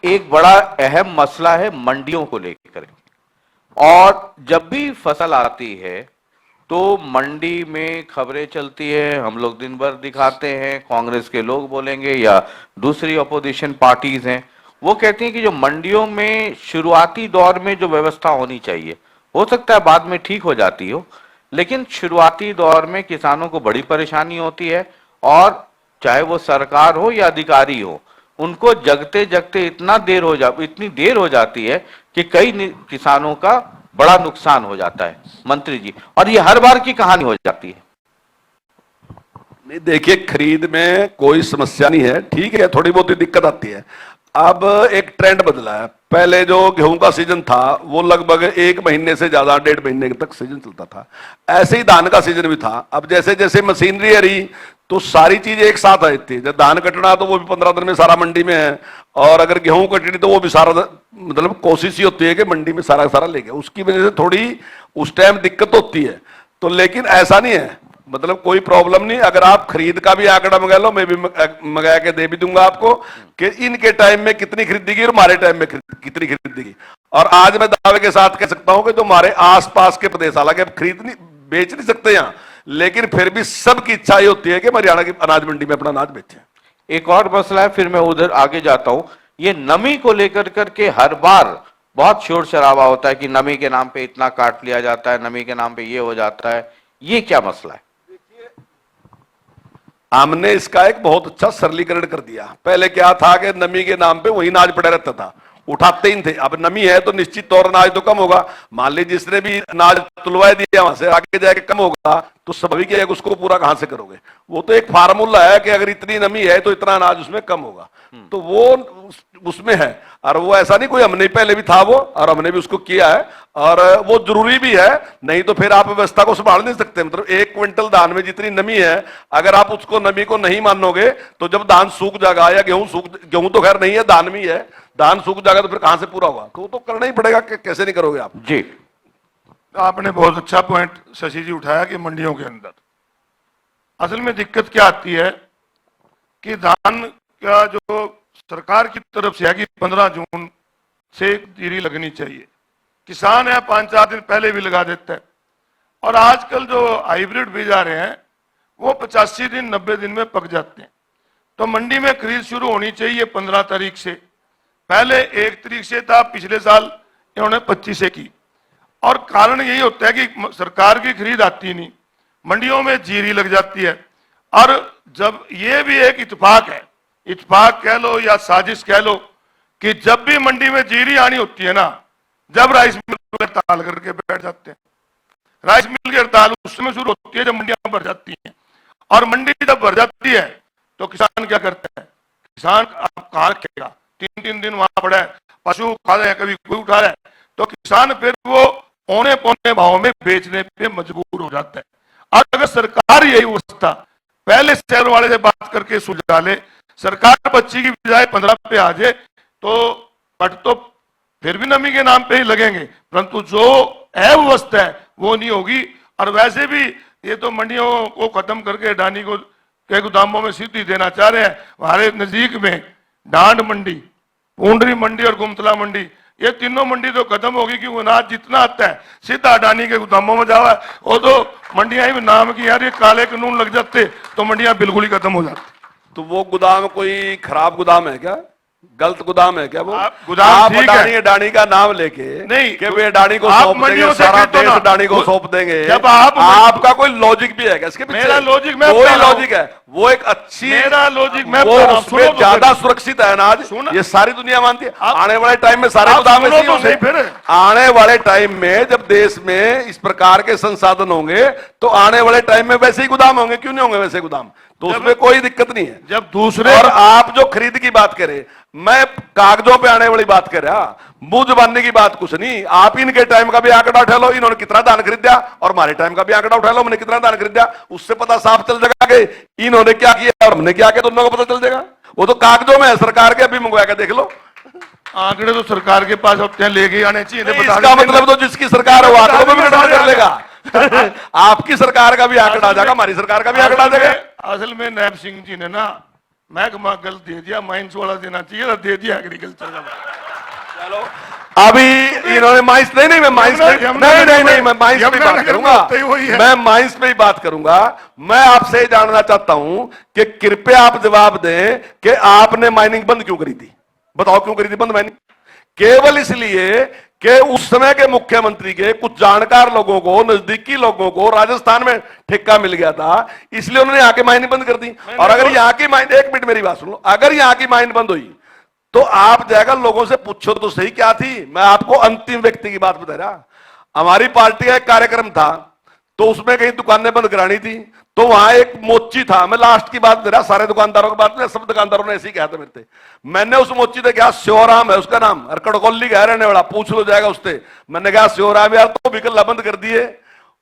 एक बड़ा अहम मसला है मंडियों को लेकर। और जब भी फसल आती है तो मंडी में खबरें चलती है, हम लोग दिन भर दिखाते हैं, कांग्रेस के लोग बोलेंगे या दूसरी अपोजिशन पार्टीज हैं, वो कहती हैं कि जो मंडियों में शुरुआती दौर में जो व्यवस्था होनी चाहिए, हो सकता है बाद में ठीक हो जाती हो, लेकिन शुरुआती दौर में किसानों को बड़ी परेशानी होती है। और चाहे वो सरकार हो या अधिकारी हो, उनको जगते जगते इतनी देर हो जाती है कि कई किसानों का बड़ा नुकसान हो जाता है मंत्री जी, और ये हर बार की कहानी हो जाती है। नहीं, देखिए, खरीद में कोई समस्या नहीं है, ठीक है, थोड़ी बहुत दिक्कत आती है। अब एक ट्रेंड बदला है, पहले जो गेहूं का सीजन था वो लगभग 1 महीने से ज्यादा 1.5 महीने तक सीजन चलता था, ऐसे ही धान का सीजन भी था। अब जैसे जैसे मशीनरी आ रही तो सारी चीजें एक साथ आई थी। जब धान कटना तो वो भी 15 दिन में सारा मंडी में है, और अगर गेहूं कटनी तो वो भी सारा, मतलब कोशिश ही होती है कि मंडी में सारा सारा ले गए। उसकी वजह से थोड़ी उस टाइम दिक्कत होती है। तो लेकिन ऐसा नहीं है, मतलब कोई प्रॉब्लम नहीं। अगर आप खरीद का भी आंकड़ा मंगा लो, मैं भी मंगा के दे भी दूंगा आपको कि इनके टाइम में कितनी खरीदी गई और हमारे टाइम में कितनी खरीदी गई। और आज मैं दावे के साथ कह सकता हूं कि जो हमारे आसपास के प्रदेश, हालांकि अब खरीद नहीं, बेच नहीं सकते यहां, लेकिन फिर भी सबकी इच्छा ये होती है कि हरियाणा की अनाज मंडी में अपना अनाज बेचें। एक और मसला है, फिर मैं उधर आगे जाता हूं। ये नमी को लेकर करके हर बार बहुत शोर शराबा होता है कि नमी के नाम पे इतना काट लिया जाता है, नमी के नाम पे ये हो जाता है, ये क्या मसला है? हमने इसका एक बहुत अच्छा सरलीकरण कर दिया। पहले क्या था कि नमी के नाम पे वही अनाज पड़ा रहता था, उठाते ही थे। अब नमी है तो निश्चित तौर अनाज तो कम होगा। मान लीजिए जिसने भी अनाज तुलवा दिया वहां से आगे जाके कम होगा, तो स्वाभाविक है उसको पूरा कहां से करोगे? वो तो एक फार्मूला है कि अगर इतनी नमी है तो इतना अनाज उसमें कम होगा, तो वो उसमें है। और वो ऐसा नहीं कोई, हमने पहले भी था वो, और हमने भी उसको किया है, और वो जरूरी भी है। नहीं तो फिर आप व्यवस्था को संभाल नहीं सकते। मतलब 1 क्विंटल धान में जितनी नमी है, अगर आप उसको नमी को नहीं मानोगे तो जब धान सूख जाएगा, या गेहूं तो खैर नहीं है, धान में ही है, धान सूख जाएगा तो फिर कहां से पूरा होगा? तो करना ही पड़ेगा, कैसे नहीं करोगे आप जी। आपने बहुत अच्छा पॉइंट शशि जी उठाया कि मंडियों के अंदर असल में दिक्कत क्या आती है कि धान का जो सरकार की तरफ से है कि 15 जून से जीरी लगनी चाहिए। किसान है 5-4 दिन पहले भी लगा देता है। और आजकल जो हाइब्रिड बीज आ रहे हैं वो 85 दिन 90 दिन में पक जाते हैं। तो मंडी में खरीद शुरू होनी चाहिए 15 तारीख से, पहले 1 तारीख से था, पिछले साल इन्होंने 25 से की। और कारण यही होता है कि सरकार की खरीद आती नहीं, मंडियों में जीरी लग जाती है। और जब ये भी एक इत्तेफाक है, इत्तेफाक कह लो या साजिश कह लो, कि जब भी मंडी में जीरी आनी होती है ना, जब राइस मिल हड़ताल करके बैठ जाते हैं। राइस मिल की हड़ताल उस समय शुरू होती है जब मंडियां भर जाती हैं। और मंडी जब भर जाती है तो किसान क्या करता है? किसान आप कहाँ रखेगा? 3-3 दिन वहां पड़ा है, पशु खा रहे हैं, कभी कोई उठा रहा है, तो किसान फिर वो पौने पौने भाव में बेचने पे मजबूर हो जाता है। और अगर सरकार यही व्यवस्था पहले शहर वाले से बात करके सुलझा ले, सरकार 25 की बजाय 15 पे आ जाए, तो कट तो फिर भी नमी के नाम पे ही लगेंगे, परंतु जो अव्यवस्था है वो नहीं होगी। और वैसे भी ये तो मंडियों को खत्म करके अडानी को के गोदामों में सीधी देना चाह रहे हैं। हमारे नजदीक में डांड मंडी, पूंडरी मंडी और गुमतला मंडी, ये तीनों मंडी तो खत्म होगी, क्योंकि अनाज जितना आता है सीधा अडानी के गोदामों में जावा है। वो तो मंडियां ही नाम की यार, ये काले कानून लग जाते तो मंडियां बिल्कुल ही खत्म हो जाती। तो वो गोदाम कोई खराब गोदाम है क्या? गलत गोदाम है क्या वो? गोदाम आप ठीक है। अडानी का नाम लेके नहीं कि वे अडानी को आप सौंप देंगे, मंडियों से सारा खरीदो देश ना। अडानी को सौंप देंगे। जब आपका कोई लॉजिक भी है क्या इसके पीछे? मेरा लॉजिक मैं कोई बता रहा हूं। लॉजिक है, वो एक अच्छी, मेरा लॉजिक मैं वो बता रहा हूं, उसमें सुनो तो ज्यादा फिर। सुरक्षित है अनाज, सुनो। ये सारी दुनिया मानती है। आप- आने वाले टाइम में सारे आप गोदाम सुनो ऐसे ही तो होंगे। सही फिर। आने वाले टाइम में जब देश में इस प्रकार के संसाधन होंगे तो आने वाले टाइम में वैसे ही गोदाम होंगे। क्यों नहीं होंगे वैसे गोदाम? तो उसमें कोई दिक्कत नहीं है। जब दूसरे और आप जो खरीद की बात करें, मैं कागजों पे आने वाली बात कर रहा, मुंह जुबानी की बात कुछ नहीं। आप इनके टाइम का भी आंकड़ा उठा लो, इन्होंने कितना धान खरीदा, और हमारे टाइम का भी आंकड़ा उठा लो, हमने कितना धान खरीदा, उससे पता साफ चल जाएगा कि इन्होंने क्या किया और हमने क्या किया, दोनों को पता चल जाएगा। वो तो कागजों में है सरकार के, अभी मंगवा के देख लो। आंकड़े तो सरकार के पास होते हैं, लेके आने चाहिए। इसका मतलब तो जिसकी सरकार है वो आंकड़ों में भी गड़बड़ कर लेगा। आपकी सरकार का भी आंकड़ा आ जाएगा, हमारी सरकार का भी आंकड़ा आ जाएगा। असल में नायब सिंह जी ने ना महकमा गलत दे दिया, माइंस वाला देना चाहिए था, दे दिया एग्रीकल्चर का। चलो अभी इन्होंने माइंस नहीं, मैं माइंस नहीं, मैं माइंस पे बात करूंगा, मैं माइंस पे ही बात करूंगा। मैं आपसे ही जानना चाहता हूं कि कृपया आप जवाब दें कि आपने माइनिंग बंद क्यों करी थी? बताओ क्यों करी थी बंद माइनिंग? केवल इसलिए कि उस समय के मुख्यमंत्री के कुछ जानकार लोगों को, नजदीकी लोगों को राजस्थान में ठेका मिल गया था, इसलिए उन्होंने यहाँ की माइनिंग बंद कर दी। और अगर यहाँ की माइनिंग, एक मिनट मेरी बात सुन लो, अगर यहाँ की माइनिंग बंद हुई तो आप जाएगा लोगों से पूछो तो सही क्या थी। मैं आपको अंतिम व्यक्ति की बात बता रहा, हमारी पार्टी का एक कार्यक्रम था, तो उसमें कहीं दुकानें बंद करानी थी, तो वहां एक मोची था। मैं लास्ट की बात दे रहा, सारे दुकानदारों की बात नहीं, सब दुकानदारों ने ऐसे ही कहा था मेरे से। मैंने उस मोची से कहा, श्योराम है उसका नाम, और कड़कोली का रहने वाला, पूछ लो जाएगा उससे। मैंने कहा श्योराम यार तो विकल्ला बंद कर दिए।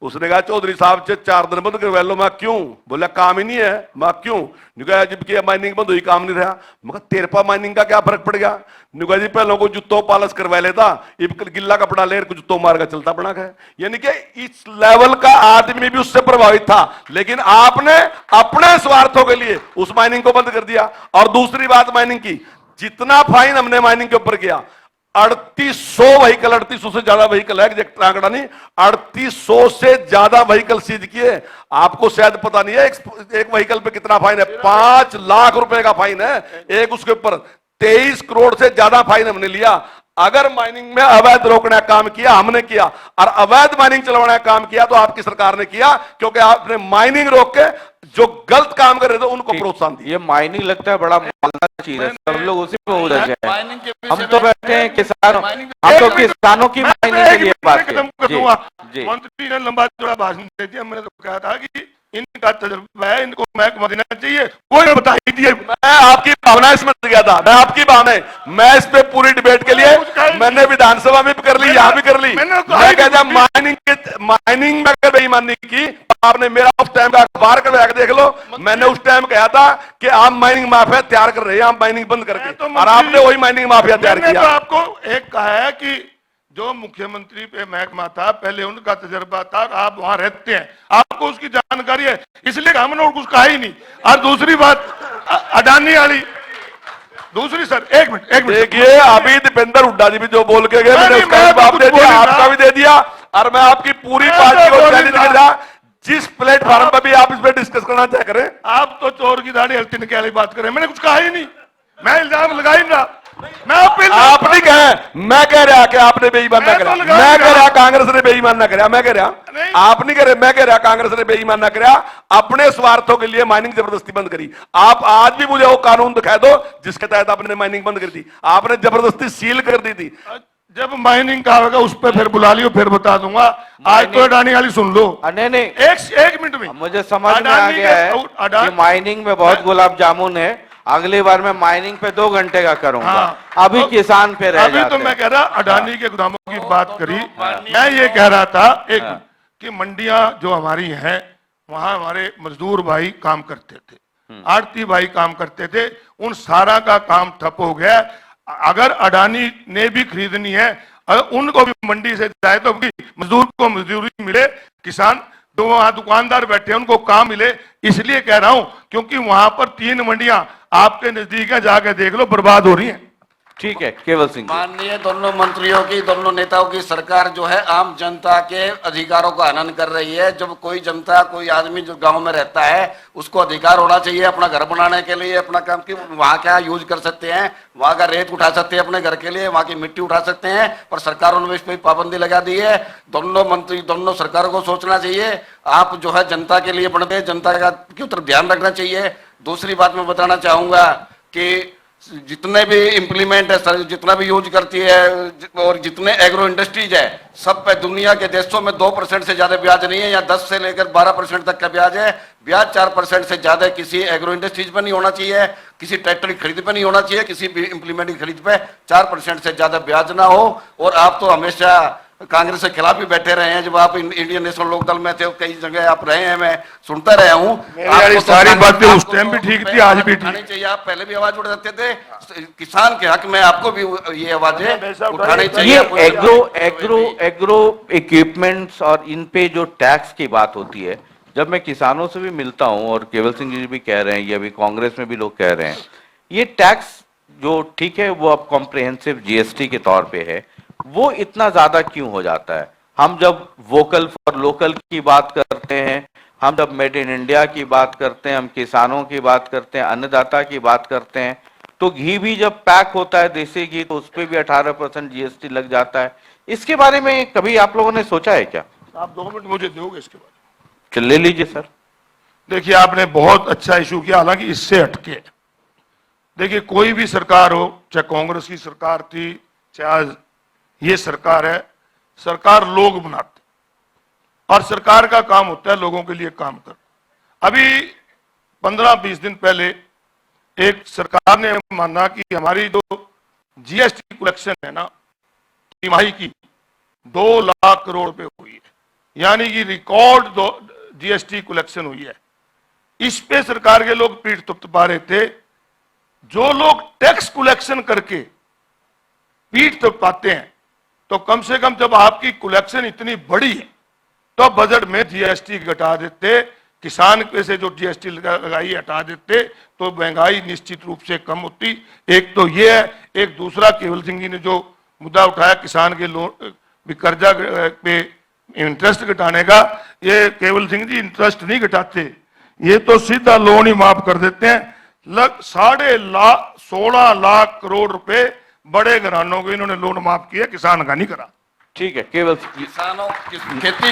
उसने कहा चौधरी साहब से 4 दिन बंद करवा लो। मैं क्यों? बोला काम ही नहीं है। मैं क्यों? निकला जबकि माइनिंग बंद हुई, काम नहीं रहा। मैं तेरे पा माइनिंग का क्या फर्क पड़ गया? निकला जी पहले को जुत्तों पालस करवा लेता, गिल्ला कपड़ा ले जुत्तों मार का चलता बना है। यानी कि इस लेवल का आदमी भी उससे प्रभावित था, लेकिन आपने अपने स्वार्थों के लिए उस माइनिंग को बंद कर दिया। और दूसरी बात माइनिंग की, जितना फाइन हमने माइनिंग के ऊपर किया, 3800 व्हीकल, 3800 से ज्यादा व्हीकल है, एग्जैक्ट आंकड़ा नहीं, 3800 से ज्यादा व्हीकल सीज किए। आपको शायद पता नहीं है एक व्हीकल पे कितना फाइन है, 5 लाख रुपए का फाइन है एक, उसके ऊपर 23 करोड़ से ज्यादा फाइन हमने लिया। अगर माइनिंग में अवैध रोकने का काम किया हमने किया, और अवैध माइनिंग चलवाने का काम किया तो आपकी सरकार ने किया, क्योंकि आपने माइनिंग रोक के जो गलत काम कर रहे थे उनको प्रोत्साहन दिया। ये माइनिंग लगता है बड़ा मालदार चीज है, सब लोग उसी में उलझ जाए। माइनिंग के विषय हम तो में- बैठे हैं किसान, माइनिंग हम तो किसानों की माइनिंग के लिए बात खत्म करें। करूंगा। जी मंत्री ने लंबा चौड़ा भाषण दे दिया। मैंने तो कहा था कि इनका तजुर्बा है, इनको महकमा देना चाहिए, कोई ने बता ही दिया। मैं आपकी भावना इसमें गया था, मैं आपकी भावना, मैं इस पे पूरी डिबेट के लिए मैंने विधानसभा में भी कर ली, यहाँ भी कर ली। मैं कहता माइनिंग में अगर बेईमानी की, आपने मेरा उस टाइम का अखबार करवा के देख लो, मैंने उस टाइम कहा था कि आप माइनिंग माफिया तैयार कर रहे हैं, आप माइनिंग बंद करके, और आपने वही माइनिंग माफिया तैयार मैंने किया। तो आपको एक कहा है कि जो मुख्यमंत्री पे महकमा था, पहले उनका तजर्बा था, और आप वहां रहते हैं, आपको उसकी जानकारी है, इसलिए हमने कुछ कहा ही नहीं। और दूसरी बात अडानी वाली, दूसरी सर, एक मिनट देखिए, अभी दीपेंद्र हुड्डा जी भी जो बोल के गए, मैंने नहीं, उसका मैं भी तो जवाब कुछ दे बोल दिया, नहीं आपका रहा। भी दे दिया, और मैं आपकी पूरी मैं पार्टी तो को बोल चैलेंज नहीं कर रहा। रहा, जिस प्लेटफॉर्म पर भी आप इस पर डिस्कस करना चाह करें। आप तो चोर की दाढ़ी हल्ती निकाली वाली बात करें, मैंने कुछ कहा ही नहीं, मैं इल्जाम लगा ही नहीं रहा। मैं आप पे इल्जाम आप नहीं कहे, मैं कह रहा कि आपने बेईमान ना मैं तो करा, लगा मैं नहीं कह रहा। रहा कांग्रेस ने बेईमान ना करा, मैं कह रहा नहीं। आप नहीं कह रहे, मैं कह रहा कांग्रेस ने बेईमान ना करा, अपने स्वार्थों के लिए माइनिंग जबरदस्ती बंद करी। आप आज भी मुझे वो कानून दिखा दो जिसके तहत आपने माइनिंग बंद कर दी, आपने जबरदस्ती सील कर दी थी। जब माइनिंग का होगा उस पर फिर बुला लियो, फिर बता दूंगा। आज तो अडानी वाली सुन लो। नहीं नहीं, एक मिनट में मुझे समझ में आ अडानी गया है के- कि माइनिंग में बहुत गुलाब जामुन है। अगली बार मैं माइनिंग पे 2 घंटे का करूंगा। हाँ। अभी तो किसान पे रह अभी जाते तो मैं हैं। कह रहा अडानी के गोदामों की बात करी, मैं ये कह रहा था एक कि मंडियां जो हमारी हैं वहां हमारे मजदूर भाई काम करते थे, आड़ती भाई काम करते थे, उन सारा का काम ठप हो गया। अगर अडानी ने भी खरीदनी है, अगर उनको भी मंडी से जाए तो मजदूर को मजदूरी मिले, किसान जो वहां दुकानदार बैठे हैं उनको काम मिले। इसलिए कह रहा हूं क्योंकि वहां पर 3 मंडियां आपके नजदीक है, जाके देख लो, बर्बाद हो रही हैं। ठीक है केवल सिंह जी। माननीय दोनों मंत्रियों की, दोनों नेताओं की सरकार जो है आम जनता के अधिकारों का हनन कर रही है। जब कोई जनता, कोई आदमी जो गांव में रहता है उसको अधिकार होना चाहिए अपना घर बनाने के लिए, अपना काम की वहां क्या यूज कर सकते हैं, वहां का रेत उठा सकते हैं अपने घर के लिए, वहां की मिट्टी उठा सकते हैं, पर सरकारों ने इस पर पाबंदी लगा दी है। दोनों मंत्री, दोनों सरकारों को सोचना चाहिए। आप जो है जनता के लिए बनते हैं, जनता का की तरफ ध्यान रखना चाहिए। दूसरी बात मैं बताना चाहूंगा कि जितने भी इम्प्लीमेंट है सर, जितना भी यूज करती है और जितने एग्रो इंडस्ट्रीज है, सब पे दुनिया के देशों में 2% से ज्यादा ब्याज नहीं है, या 10 से लेकर 12% तक का ब्याज है। ब्याज 4% से ज्यादा किसी एग्रो इंडस्ट्रीज पर नहीं होना चाहिए, किसी ट्रैक्टर की खरीद पे नहीं होना चाहिए, किसी भी इम्प्लीमेंट की खरीद पे 4% से ज्यादा ब्याज ना हो। और आप तो हमेशा कांग्रेस के खिलाफ भी बैठे रहे हैं। जब आप इंडियन नेशनल लोकदल में थे, कई जगह आप रहे हैं, मैं सुनता रहा हूं। मेरी सारी बातें उस टाइम भी ठीक थी, आज भी ठीक चाहिए। आप पहले भी आवाज उठाते थे किसान के हक में, आपको भी ये आवाजें उठानी चाहिए। ये एग्रो इक्विपमेंट्स और इन पे जो टैक्स की बात होती है, जब मैं किसानों से भी मिलता हूं, और केवल सिंह जी भी कह रहे हैं, ये अभी कांग्रेस में भी लोग कह रहे हैं, ये टैक्स जो ठीक है वो अब कॉम्प्रिहेंसिव जीएसटी के तौर पे है, वो इतना ज्यादा क्यों हो जाता है? हम जब वोकल फॉर लोकल की बात करते हैं, हम जब मेड इन इंडिया की बात करते हैं, हम किसानों की बात करते हैं, अन्नदाता की बात करते हैं, तो घी भी जब पैक होता है देसी घी, तो उस पर भी 18% जीएसटी लग जाता है। इसके बारे में कभी आप लोगों ने सोचा है क्या? आप 2 मिनट मुझे दोगे इसके बारे में? चल ले लीजिए सर। देखिए, आपने बहुत अच्छा इशू किया, हालांकि इससे हटके। देखिए, कोई भी सरकार हो, चाहे कांग्रेस की सरकार थी, चाहे ये सरकार है, सरकार लोग बनाते और सरकार का काम होता है लोगों के लिए काम कर। अभी 15-20 दिन पहले एक सरकार ने माना कि हमारी जो जीएसटी कलेक्शन है ना तिमाही की 2 लाख करोड़ रुपए हुई है, यानी कि रिकॉर्ड जीएसटी कलेक्शन हुई है। इस पे सरकार के लोग पीठ थपथपा रहे थे। जो लोग टैक्स कलेक्शन करके पीठ थपथपाते हैं, तो कम से कम जब आपकी कलेक्शन इतनी बड़ी है तो बजट में जीएसटी घटा देते, किसान पे से जो जीएसटी लगाई हटा देते, तो महंगाई निश्चित रूप से कम होती। एक तो ये है। एक दूसरा, केवल सिंह जी ने जो मुद्दा उठाया किसान के लोन भी कर्जा पे इंटरेस्ट घटाने का, ये केवल सिंह जी इंटरेस्ट नहीं घटाते, ये तो सीधा लोन ही माफ कर देते हैं। 16.5 लाख करोड़ रुपए बड़े घरानों को इन्होंने लोन माफ किया, किसान का नहीं करा। ठीक है केवल किसानों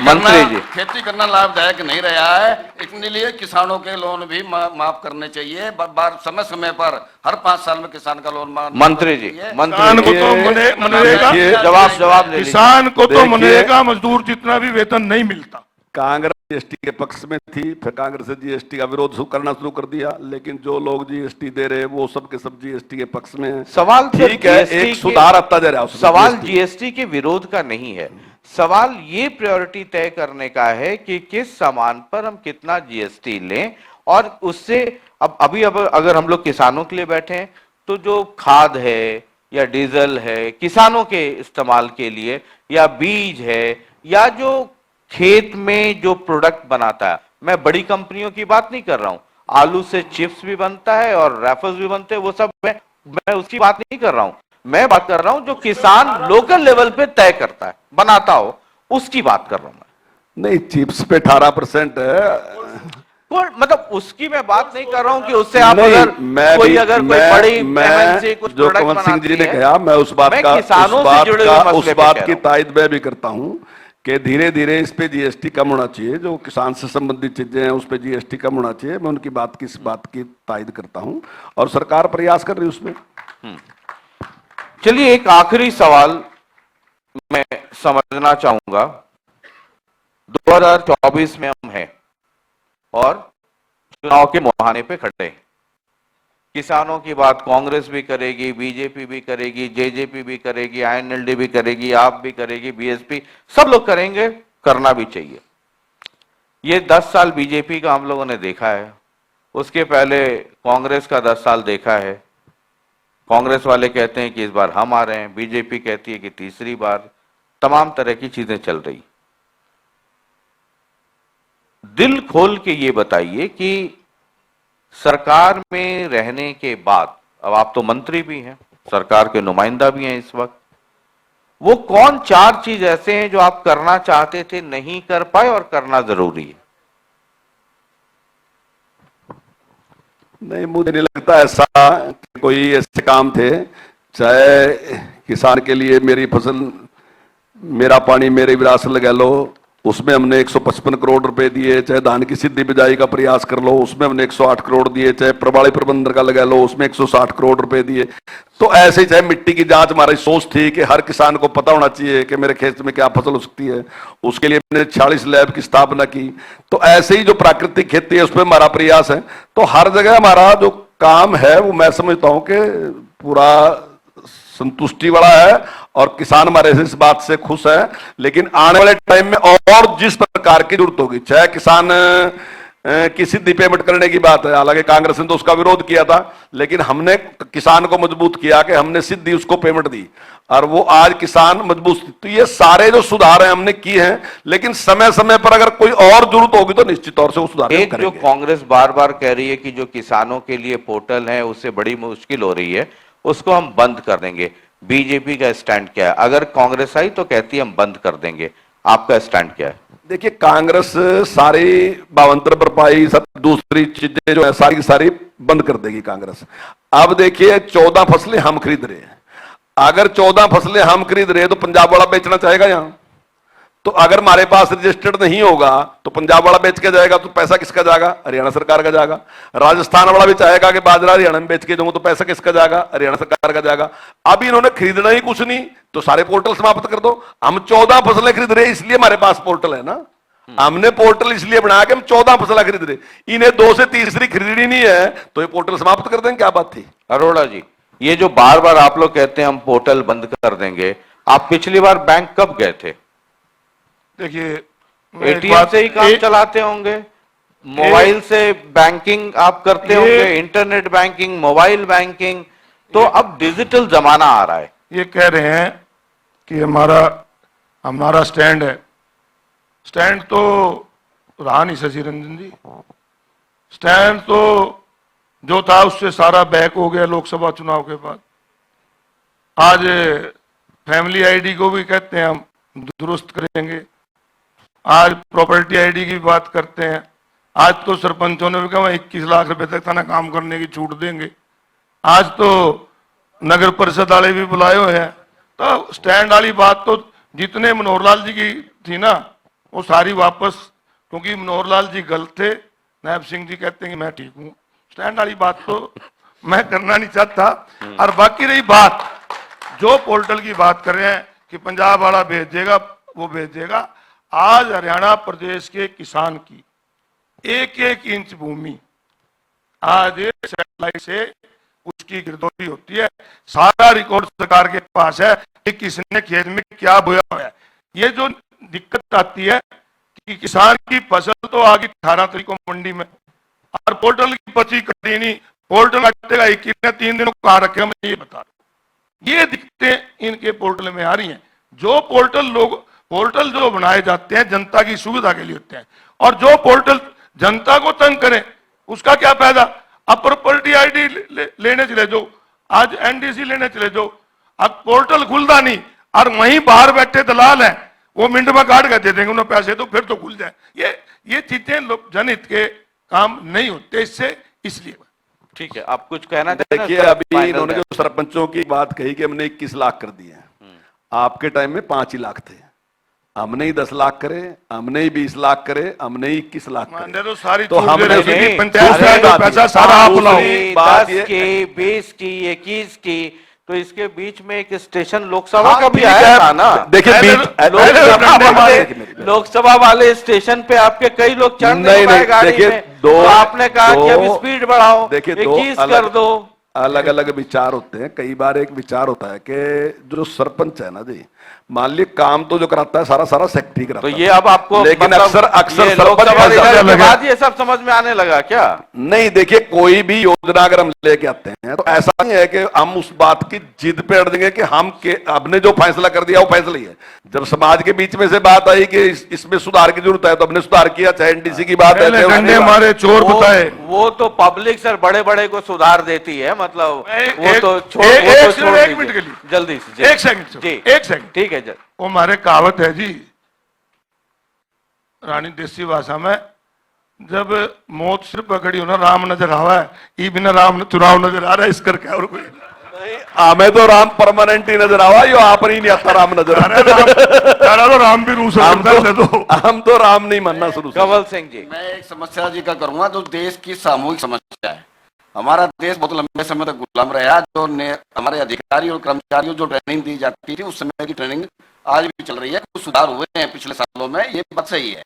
मंत्री जी, खेती करना लाभदायक नहीं रहा है, इसके लिए किसानों के लोन भी माफ करने चाहिए। बार समय समय पर हर 5 साल में किसान का लोन माफ। मंत्री जी, किसान को तो मनरेगा, जवाब ले लीजिए। किसान को तो मनरेगा मजदूर जितना भी वेतन नहीं मिलता। कांग्रेस जीएसटी के पक्ष में थी, फिर कांग्रेस ने जीएसटी का विरोध करना शुरू कर दिया, लेकिन जो लोग जीएसटी दे रहे हैं वो सब के सब जीएसटी के पक्ष में है। सवाल ठीक है, एक सुधार आता जा रहा है। सवाल जीएसटी के विरोध का नहीं है, सवाल ये प्रायोरिटी तय करने का है कि किस सामान पर हम कितना जीएसटी लें, और उससे अब अगर हम लोग किसानों के लिए बैठे हैं, तो जो खाद है या डीजल है किसानों के इस्तेमाल के लिए, या बीज है, या जो खेत में जो प्रोडक्ट बनाता है, मैं बड़ी कंपनियों की बात नहीं कर रहा हूं, आलू से चिप्स भी बनता है और रैफर्स भी बनते हैं, वो सब है, मैं उसकी बात नहीं कर रहा हूं, मैं बात कर रहा हूं जो किसान लोकल लेवल पे तय करता है, बनाता हो, उसकी बात कर रहा हूं मैं। नहीं, चिप्स पे 18% है। मतलब उसकी मैं बात नहीं कर रहा हूं कि उससे आप नहीं, अगर कोई अगर कोई बड़ी MNC कुछ जो प्रोडक्ट कंवर सिंह बनाती जी ने है, कहा, मैं उस बात मैं का किसानों से जुड़े हुए उस मसले पे बात कह की रहा हूं। तायद मैं भी करता हूं कि धीरे धीरे इस पे जीएसटी कम होना चाहिए। जो किसान से संबंधित चीजें हैं उस पे जीएसटी कम होना चाहिए। मैं उनकी बात की, इस बात की तायद करता हूं और सरकार प्रयास कर रही है उसमें। चलिए, एक आखिरी सवाल मैं समझना चाहूंगा। 2024 में हम हैं और चुनाव के मुहाने पे खड़े हैं। किसानों की बात कांग्रेस भी करेगी, बीजेपी भी करेगी, जेजेपी भी करेगी, आईएनएलडी भी करेगी, आप भी करेगी, बीएसपी, सब लोग करेंगे, करना भी चाहिए। ये 10 साल बीजेपी का हम लोगों ने देखा है, उसके पहले कांग्रेस का 10 साल देखा है। कांग्रेस वाले कहते हैं कि इस बार हम आ रहे हैं, बीजेपी कहती है कि तीसरी बार, तमाम तरह की चीजें चल रही। दिल खोल के ये बताइए कि सरकार में रहने के बाद, अब आप तो मंत्री भी हैं, सरकार के नुमाइंदा भी हैं इस वक्त, वो कौन 4 चीज ऐसे हैं जो आप करना चाहते थे, नहीं कर पाए और करना जरूरी है? नहीं, मुझे नहीं लगता ऐसा कि कोई ऐसे काम थे। चाहे किसान के लिए मेरी फसल मेरा पानी मेरी विरासत लगा लो, उसमें हमने 155 करोड़ रुपए दिए। चाहे धान की सिद्धि बिजाई का प्रयास कर लो, उसमें हमने 108 करोड़ दिए। चाहे प्रभावी प्रबंधन का लगा लो, उसमें 160 करोड़ रुपए दिए। तो ऐसे ही चाहे मिट्टी की जांच, हमारी सोच थी कि हर किसान को पता होना चाहिए कि मेरे खेत में क्या फसल हो सकती है, उसके लिए हमने 46 लैब की स्थापना की। तो ऐसे ही जो प्राकृतिक खेती है उसमें हमारा प्रयास है। तो हर जगह हमारा जो काम है वो मैं समझता हूं कि पूरा संतुष्टि वाला है और किसान हमारे से इस बात से खुश है। लेकिन आने वाले टाइम में और जिस प्रकार की जरूरत होगी, चाहे किसान की सिद्धि पेमेंट करने की बात है, हालांकि कांग्रेस ने तो उसका विरोध किया था, लेकिन हमने किसान को मजबूत किया कि हमने सिद्धि उसको पेमेंट दी और वो आज किसान मजबूत। तो ये सारे जो सुधार हैं हमने किए हैं, लेकिन समय समय पर अगर कोई और जरूरत होगी तो निश्चित तौर से वो सुधार एक जो करेंगे। कांग्रेस बार बार कह रही है कि जो किसानों के लिए पोर्टल है उससे बड़ी मुश्किल हो रही है, उसको हम बंद कर देंगे। बीजेपी का स्टैंड क्या है? अगर कांग्रेस आई तो कहती है हम बंद कर देंगे, आपका स्टैंड क्या है? देखिए, कांग्रेस सारी भावांतर भरपाई, सब दूसरी चीजें जो है सारी की सारी बंद कर देगी कांग्रेस। अब देखिए, 14 फसलें हम खरीद रहे हैं। अगर 14 फसलें हम खरीद रहे हैं तो पंजाब वाला बेचना चाहेगा यहां? तो अगर हमारे पास रजिस्टर्ड नहीं होगा तो पंजाब वाला बेच के जाएगा, तो पैसा किसका जाएगा? हरियाणा सरकार का जाएगा। राजस्थान वाला भी चाहेगा कि बाजरा हरियाणा में बेच के जाऊं, तो पैसा किसका जाएगा? हरियाणा सरकार का जाएगा। अब इन्होंने खरीदना ही कुछ नहीं, तो सारे पोर्टल समाप्त कर दो। हम 14 फसलें खरीद रहे हैं, इसलिए हमारे पास पोर्टल है ना। हमने पोर्टल इसलिए बनाया कि हम 14 फसलें खरीद रहे, इन्हें 2 से तीसरी खरीदनी नहीं है, तो ये पोर्टल समाप्त कर देंगे। क्या बात थी? अरोड़ा जी, ये जो बार बार आप लोग कहते हैं हम पोर्टल बंद कर देंगे, आप पिछली बार बैंक कब गए थे? देखिए, एटीएम से ही काम चलाते होंगे, मोबाइल से बैंकिंग आप करते होंगे, इंटरनेट बैंकिंग, मोबाइल बैंकिंग, तो अब डिजिटल जमाना आ रहा है। ये कह रहे हैं कि हमारा स्टैंड है। स्टैंड तो रहा नहीं शशि रंजन जी। स्टैंड तो जो था उससे सारा बैक हो गया लोकसभा चुनाव के बाद। आज फैमिली आईडी को भी कहते हैं हम दुरुस्त करेंगे, आज प्रॉपर्टी आईडी की बात करते हैं, आज तो सरपंचों ने भी कहा 21 लाख रुपए तक थाना काम करने की छूट देंगे, आज तो नगर परिषद वाले भी बुलाए हुए हैं। तो स्टैंड वाली बात तो जितने मनोहर लाल जी की थी ना वो सारी वापस, क्योंकि मनोहर लाल जी गलत थे, नायब सिंह जी कहते हैं कि मैं ठीक हूं। स्टैंड वाली बात तो मैं करना नहीं चाहता। और बाकी रही बात जो पोर्टल की बात कर रहे हैं कि पंजाब वाला भेजेगा, वो भेजेगा। आज हरियाणा प्रदेश के किसान की एक एक इंच भूमि आज सैटेलाइट से उसकी गिरदौरी होती है। सारा रिकॉर्ड सरकार के पास है कि किसने खेत में क्या बोया हुआ है। ये जो दिक्कत आती है कि किसान की फसल तो आगे 18 तारीख को मंडी में, और पोर्टल की पर्ची कटी नहीं, पोर्टल कटेगा 21 ने 3 दिनों को कहां रखेगा मैं ये बता रहा हूं। ये दिक्कतें इनके पोर्टल में आ रही हैं। जो पोर्टल जो बनाए जाते हैं जनता की सुविधा के लिए होते हैं, और जो पोर्टल जनता को तंग करें उसका क्या फायदा? अब प्रॉपर्टी आईडी लेने चले जाओ, आज एनडीसी लेने चले जाओ, अब पोर्टल खुलता नहीं और वहीं बाहर बैठे दलाल हैं, वो मिनट में काट के दे देंगे उन्हें पैसे, तो फिर तो खुल जाए। ये चीजें लोग जनहित के काम नहीं होते इससे, इसलिए। ठीक है, आप कुछ कहना चाहते हैं? देखिए, अभी इन्होंने जो सरपंचों की बात कही कि हमने 21 लाख कर दिए हैं, आपके टाइम में 5 ही लाख थे, हमने ही 10 लाख करे, हमने ही 20 लाख करे, हमने ही 21 लाख करे, तो सारी तो हमने पंचायत का पैसा सारा आप लाओ। 10 की, 20 की, 21 की, तो इसके बीच में एक स्टेशन लोकसभा का भी आया था ना। देखिए, लोकसभा वाले स्टेशन पे आपके कई लोग चढ़ नहीं पाए गाड़ी में, तो आपने कहा कि अब स्पीड बढ़ाओ, 21 कर दो। अलग अलग विचार होते हैं। कई बार एक विचार होता है कि जो सरपंच है ना जी, मान लीजिए काम तो जो कराता है सारा सारा सेक्रेटरी कराता है, तो ये अब आपको लेकिन मतलब अक्सर ये सरपंच के बाद ये सब समझ में आने लगा क्या? नहीं, देखिए, कोई भी योजना अगर हम लेके आते हैं तो ऐसा नहीं है कि हम उस बात की जिद पे अड़ देंगे कि हमने जो फैसला कर दिया वो फैसला ही है। जब समाज के बीच में से बात आई कि इसमें सुधार की जरूरत है तो हमने सुधार किया, चाहे एनडीसी की बात है, हमारे चोर बताए, वो तो पब्लिक सर बड़े बड़े को सुधार देती है, मतलब वो तो छोड़ एक मिनट के लिए जल्दी से, 1 सेकंड जी, 1 सेकंड, ठीक है। वो हमारे कहावत है जी, रानी देसी भाषा में, जब मौत सिर पकड़ी हो ना राम नजर आवा है, ये बिना राम चुनाव नजर आ रहा है, इस करके और कोई हमें तो राम परमानेंट ही नजर आवा, यो आप नहीं आता राम नजर आ रहा। तो राम भी रूस हम तो राम नहीं मानना शुरू। कंवल सिंह जी, मैं एक समस्या जी का करूंगा, जो देश की सामूहिक समस्या है। हमारा देश बहुत लंबे समय तक गुलाम रहा, जो हमारे अधिकारी और कर्मचारियों जो ट्रेनिंग दी जाती थी उस समय की ट्रेनिंग आज भी चल रही है। कुछ सुधार हुए हैं पिछले सालों में, ये बात सही है,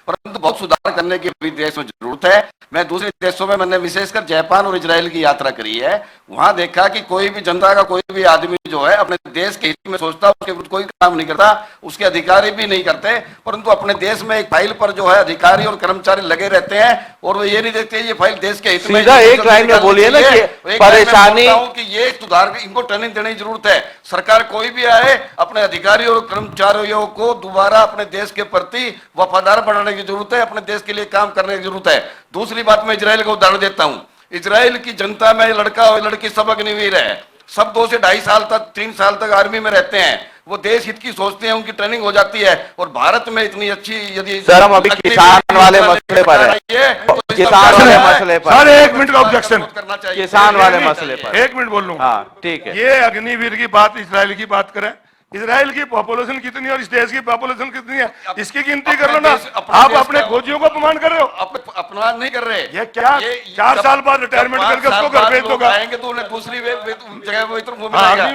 परंतु बहुत सुधार करने की भी देश में जरूरत है। मैं दूसरे देशों में, मैंने विशेषकर जापान और इजराइल की यात्रा करी है, वहां देखा कि कोई भी जनता का कोई भी आदमी जो है अपने देश के हित में सोचता, उसके विरुद्ध कोई काम नहीं करता, उसके अधिकारी भी नहीं करते, परंतु अपने देश में एक फाइल पर जो है अधिकारी और कर्मचारी लगे रहते हैं और वो ये नहीं देखते ये फाइल देश के हित में। सीधा एक लाइन में बोलिए ना कि परेशानी कि ये सुधार, इनको ट्रेनिंग देने की जरूरत है। सरकार कोई भी आए, अपने अधिकारी और कर्मचारियों को दोबारा अपने देश के प्रति वफादार बनाने की जरूरत है, अपने देश के लिए काम करने की जरूरत है। दूसरी बात, मैं इजराइल का उदाहरण देता हूं। इजराइल की जनता में लड़का और लड़की सब अग्निवीर है, सब 2 से 2.5 साल तक, 3 साल तक आर्मी में रहते हैं, वो देश हित की सोचते हैं, उनकी ट्रेनिंग हो जाती है। और भारत में इतनी अच्छी, यदि सर हम अभी किसान वाले मसले पर है, किसान वाले मसले पर सर 1 मिनट का ऑब्जेक्शन करना चाहिए, किसान वाले मसले पर 1 मिनट बोल लूं। हाँ ठीक है। ये अग्निवीर की बात इजराइल की बात करें, इजराइल की पॉपुलेशन कितनी है और इस देश की पॉपुलेशन कितनी है, इसकी गिनती कर लो ना। आप अपने खोजियों को अपमान कर रहे हो, अपना नहीं कर रहे। ये क्या 4 साल बाद रिटायरमेंट करके उसको घर भेज दोगे, आएंगे तो उन्हें दूसरी जगह वो मिलेगा।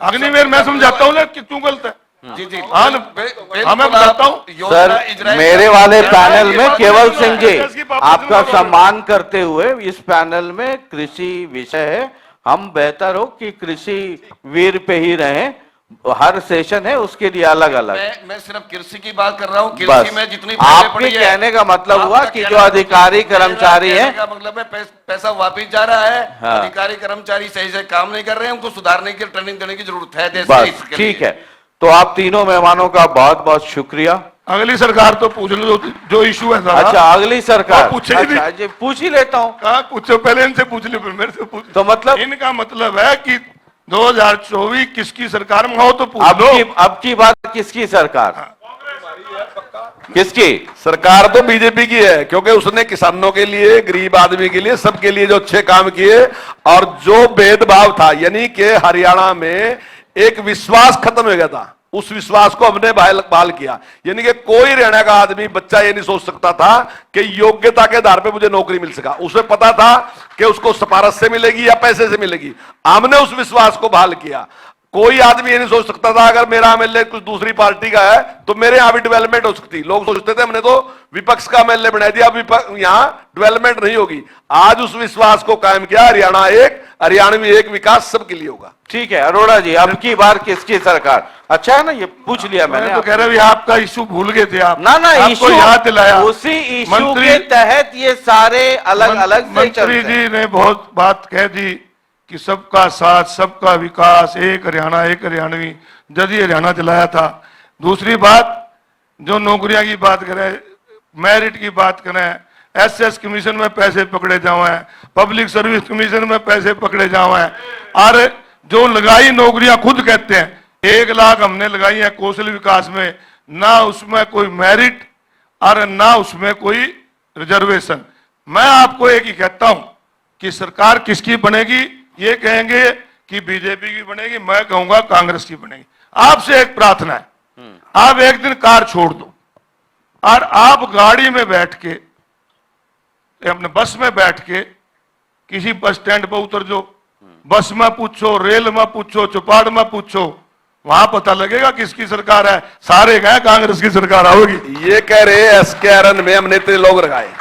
अग्निवीर मैं समझाता हूँ कि तू गलत है। जी जी, मैं बताता हूँ सर, मेरे वाले पैनल में केवल सिंह जी, आपका सम्मान करते हुए इस पैनल में कृषि विषय है, हम बेहतर हो कि कृषि वीर पे ही रहें, हर सेशन है उसके लिए अलग अलग। मैं सिर्फ कृषि की बात कर रहा हूँ। कृषि में जितनी आपके कहने का मतलब हुआ कि जो अधिकारी कर्मचारी है, मतलब है पैसा वापिस जा रहा है। हाँ। अधिकारी कर्मचारी सही से काम नहीं कर रहे हैं, उनको सुधारने की ट्रेनिंग देने की जरूरत है देश बस ठीक है। तो आप तीनों मेहमानों का बहुत बहुत शुक्रिया। अगली सरकार तो पूछ लो जो इशू है। अच्छा अगली सरकार, पूछे अच्छा जी पूछ ही लेता हूँ। कहा पूछो, पहले इनसे पूछ लो फिर मेरे से पूछ। तो मतलब इनका मतलब है कि 2024 किसकी सरकार में हो तो पूछ लो। अब की बात किसकी सरकार? किसकी सरकार? तो बीजेपी की है, क्योंकि उसने किसानों के लिए, गरीब आदमी के लिए, सबके लिए जो अच्छे काम किए और जो भेदभाव था, यानी कि हरियाणा में एक विश्वास खत्म हो गया था, उस विश्वास को हमने बहाल किया। यानी कि कोई हरियाणा का आदमी, बच्चा ये नहीं सोच सकता था कि योग्यता के आधार पे मुझे नौकरी मिल सका। उसे पता था कि उसको सिफारिश से मिलेगी या पैसे से मिलेगी। हमने उस विश्वास को बहाल किया। कोई आदमी ये नहीं सोच सकता था अगर मेरा एमएलए कुछ दूसरी पार्टी का है तो मेरे यहां भी डेवलपमेंट हो सकती। लोग सोचते थे हमने तो विपक्ष का एमएलए बना दिया, अब यहां डेवलपमेंट नहीं होगी। आज उस विश्वास को कायम किया। हरियाणा एक, हरियाणवी एक, विकास सबके लिए होगा। ठीक है अरोड़ा जी, अब की बार किसकी सरकार? अच्छा है ना, ये पूछ लिया मैंने। तो कह रहे आपका इशू भूल गए थे आप। ना इशू याद दिलाया। उसी इशू के तहत ये सारे अलग अलग मंत्री जी ने बहुत बात कह दी कि सबका साथ, सबका विकास, एक हरियाणा एक हरियाणवी, जदी हरियाणा चलाया था। दूसरी बात, जो नौकरियां की बात करें, मेरिट की बात करें, एसएस कमीशन में पैसे पकड़े जावे हैं, पब्लिक सर्विस कमीशन में पैसे पकड़े जावे हैं। और जो लगाई नौकरियां खुद कहते हैं 1 लाख हमने लगाई है कौशल विकास में, ना उसमें कोई मेरिट और ना उसमें कोई रिजर्वेशन। मैं आपको एक ही कहता हूं कि सरकार किसकी बनेगी, ये कहेंगे कि बीजेपी की बनेगी, मैं कहूंगा कांग्रेस की बनेगी। आपसे एक प्रार्थना है, आप एक दिन कार छोड़ दो और आप गाड़ी में बैठ के, अपने बस में बैठ के किसी बस स्टैंड पर उतर जो, बस में पूछो, रेल में पूछो, चौपाड़ में पूछो, वहां पता लगेगा किसकी सरकार है। सारे गए कांग्रेस की सरकार आओगी। ये कह रहे एसकेआरएन में हमने इतने लोग लगाए।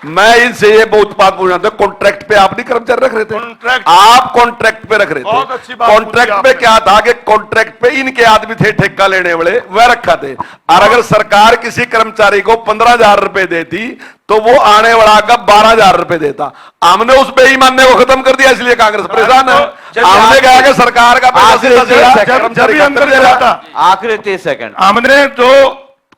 मैं इनसे ये बहुत बात पूछना था, कॉन्ट्रैक्ट पे आप नहीं कर्मचारी रख रहे थे? कॉन्ट्रैक्ट, आप कॉन्ट्रैक्ट पे रख रहे बहुत थे। अच्छी बात कॉन्ट्रैक्ट पूछी पे आपने। क्या था कि कॉन्ट्रैक्ट पे इनके आदमी थे ठेका लेने वाले, वह रखा थे। और अगर सरकार किसी कर्मचारी को 15,000 रुपए देती तो वो आने वाला का 12,000 रुपए देता। हमने उस बेईमानी को खत्म कर दिया, इसलिए कांग्रेस परेशान है। हमने कहा कि सरकार का पैसा सीधा सीधा कर्मचारी जब अंदर खाता चला जाएगा। था, आखिरी 30 सेकंड। हमने जो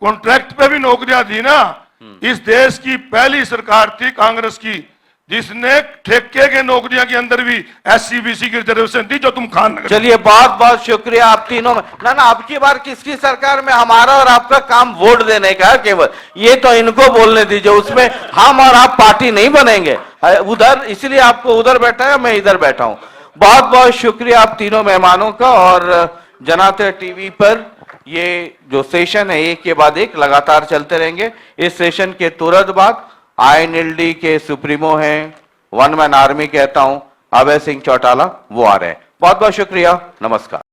कॉन्ट्रैक्ट पे भी नौकरियां दी ना, इस देश की पहली सरकार थी कांग्रेस की जिसने ठेके के नौकरियां के अंदर भी एससी बीसी की रिजर्वेशन दी, जो तुम खान नगर। चलिए बहुत बहुत शुक्रिया आप तीनों में। ना ना, अब की बार किसकी सरकार में हमारा और आपका काम वोट देने का है केवल, ये तो इनको बोलने दीजिए, उसमें हम और आप पार्टी नहीं बनेंगे उधर, इसलिए आपको उधर बैठा है, मैं इधर बैठा हूं। बहुत बहुत शुक्रिया आप तीनों मेहमानों का। और जनाते टीवी पर ये जो सेशन है एक के बाद एक लगातार चलते रहेंगे। इस सेशन के तुरंत बाद INLD के सुप्रीमो हैं, वन मैन आर्मी कहता हूं, अभय सिंह चौटाला, वो आ रहे हैं। बहुत बहुत शुक्रिया, नमस्कार।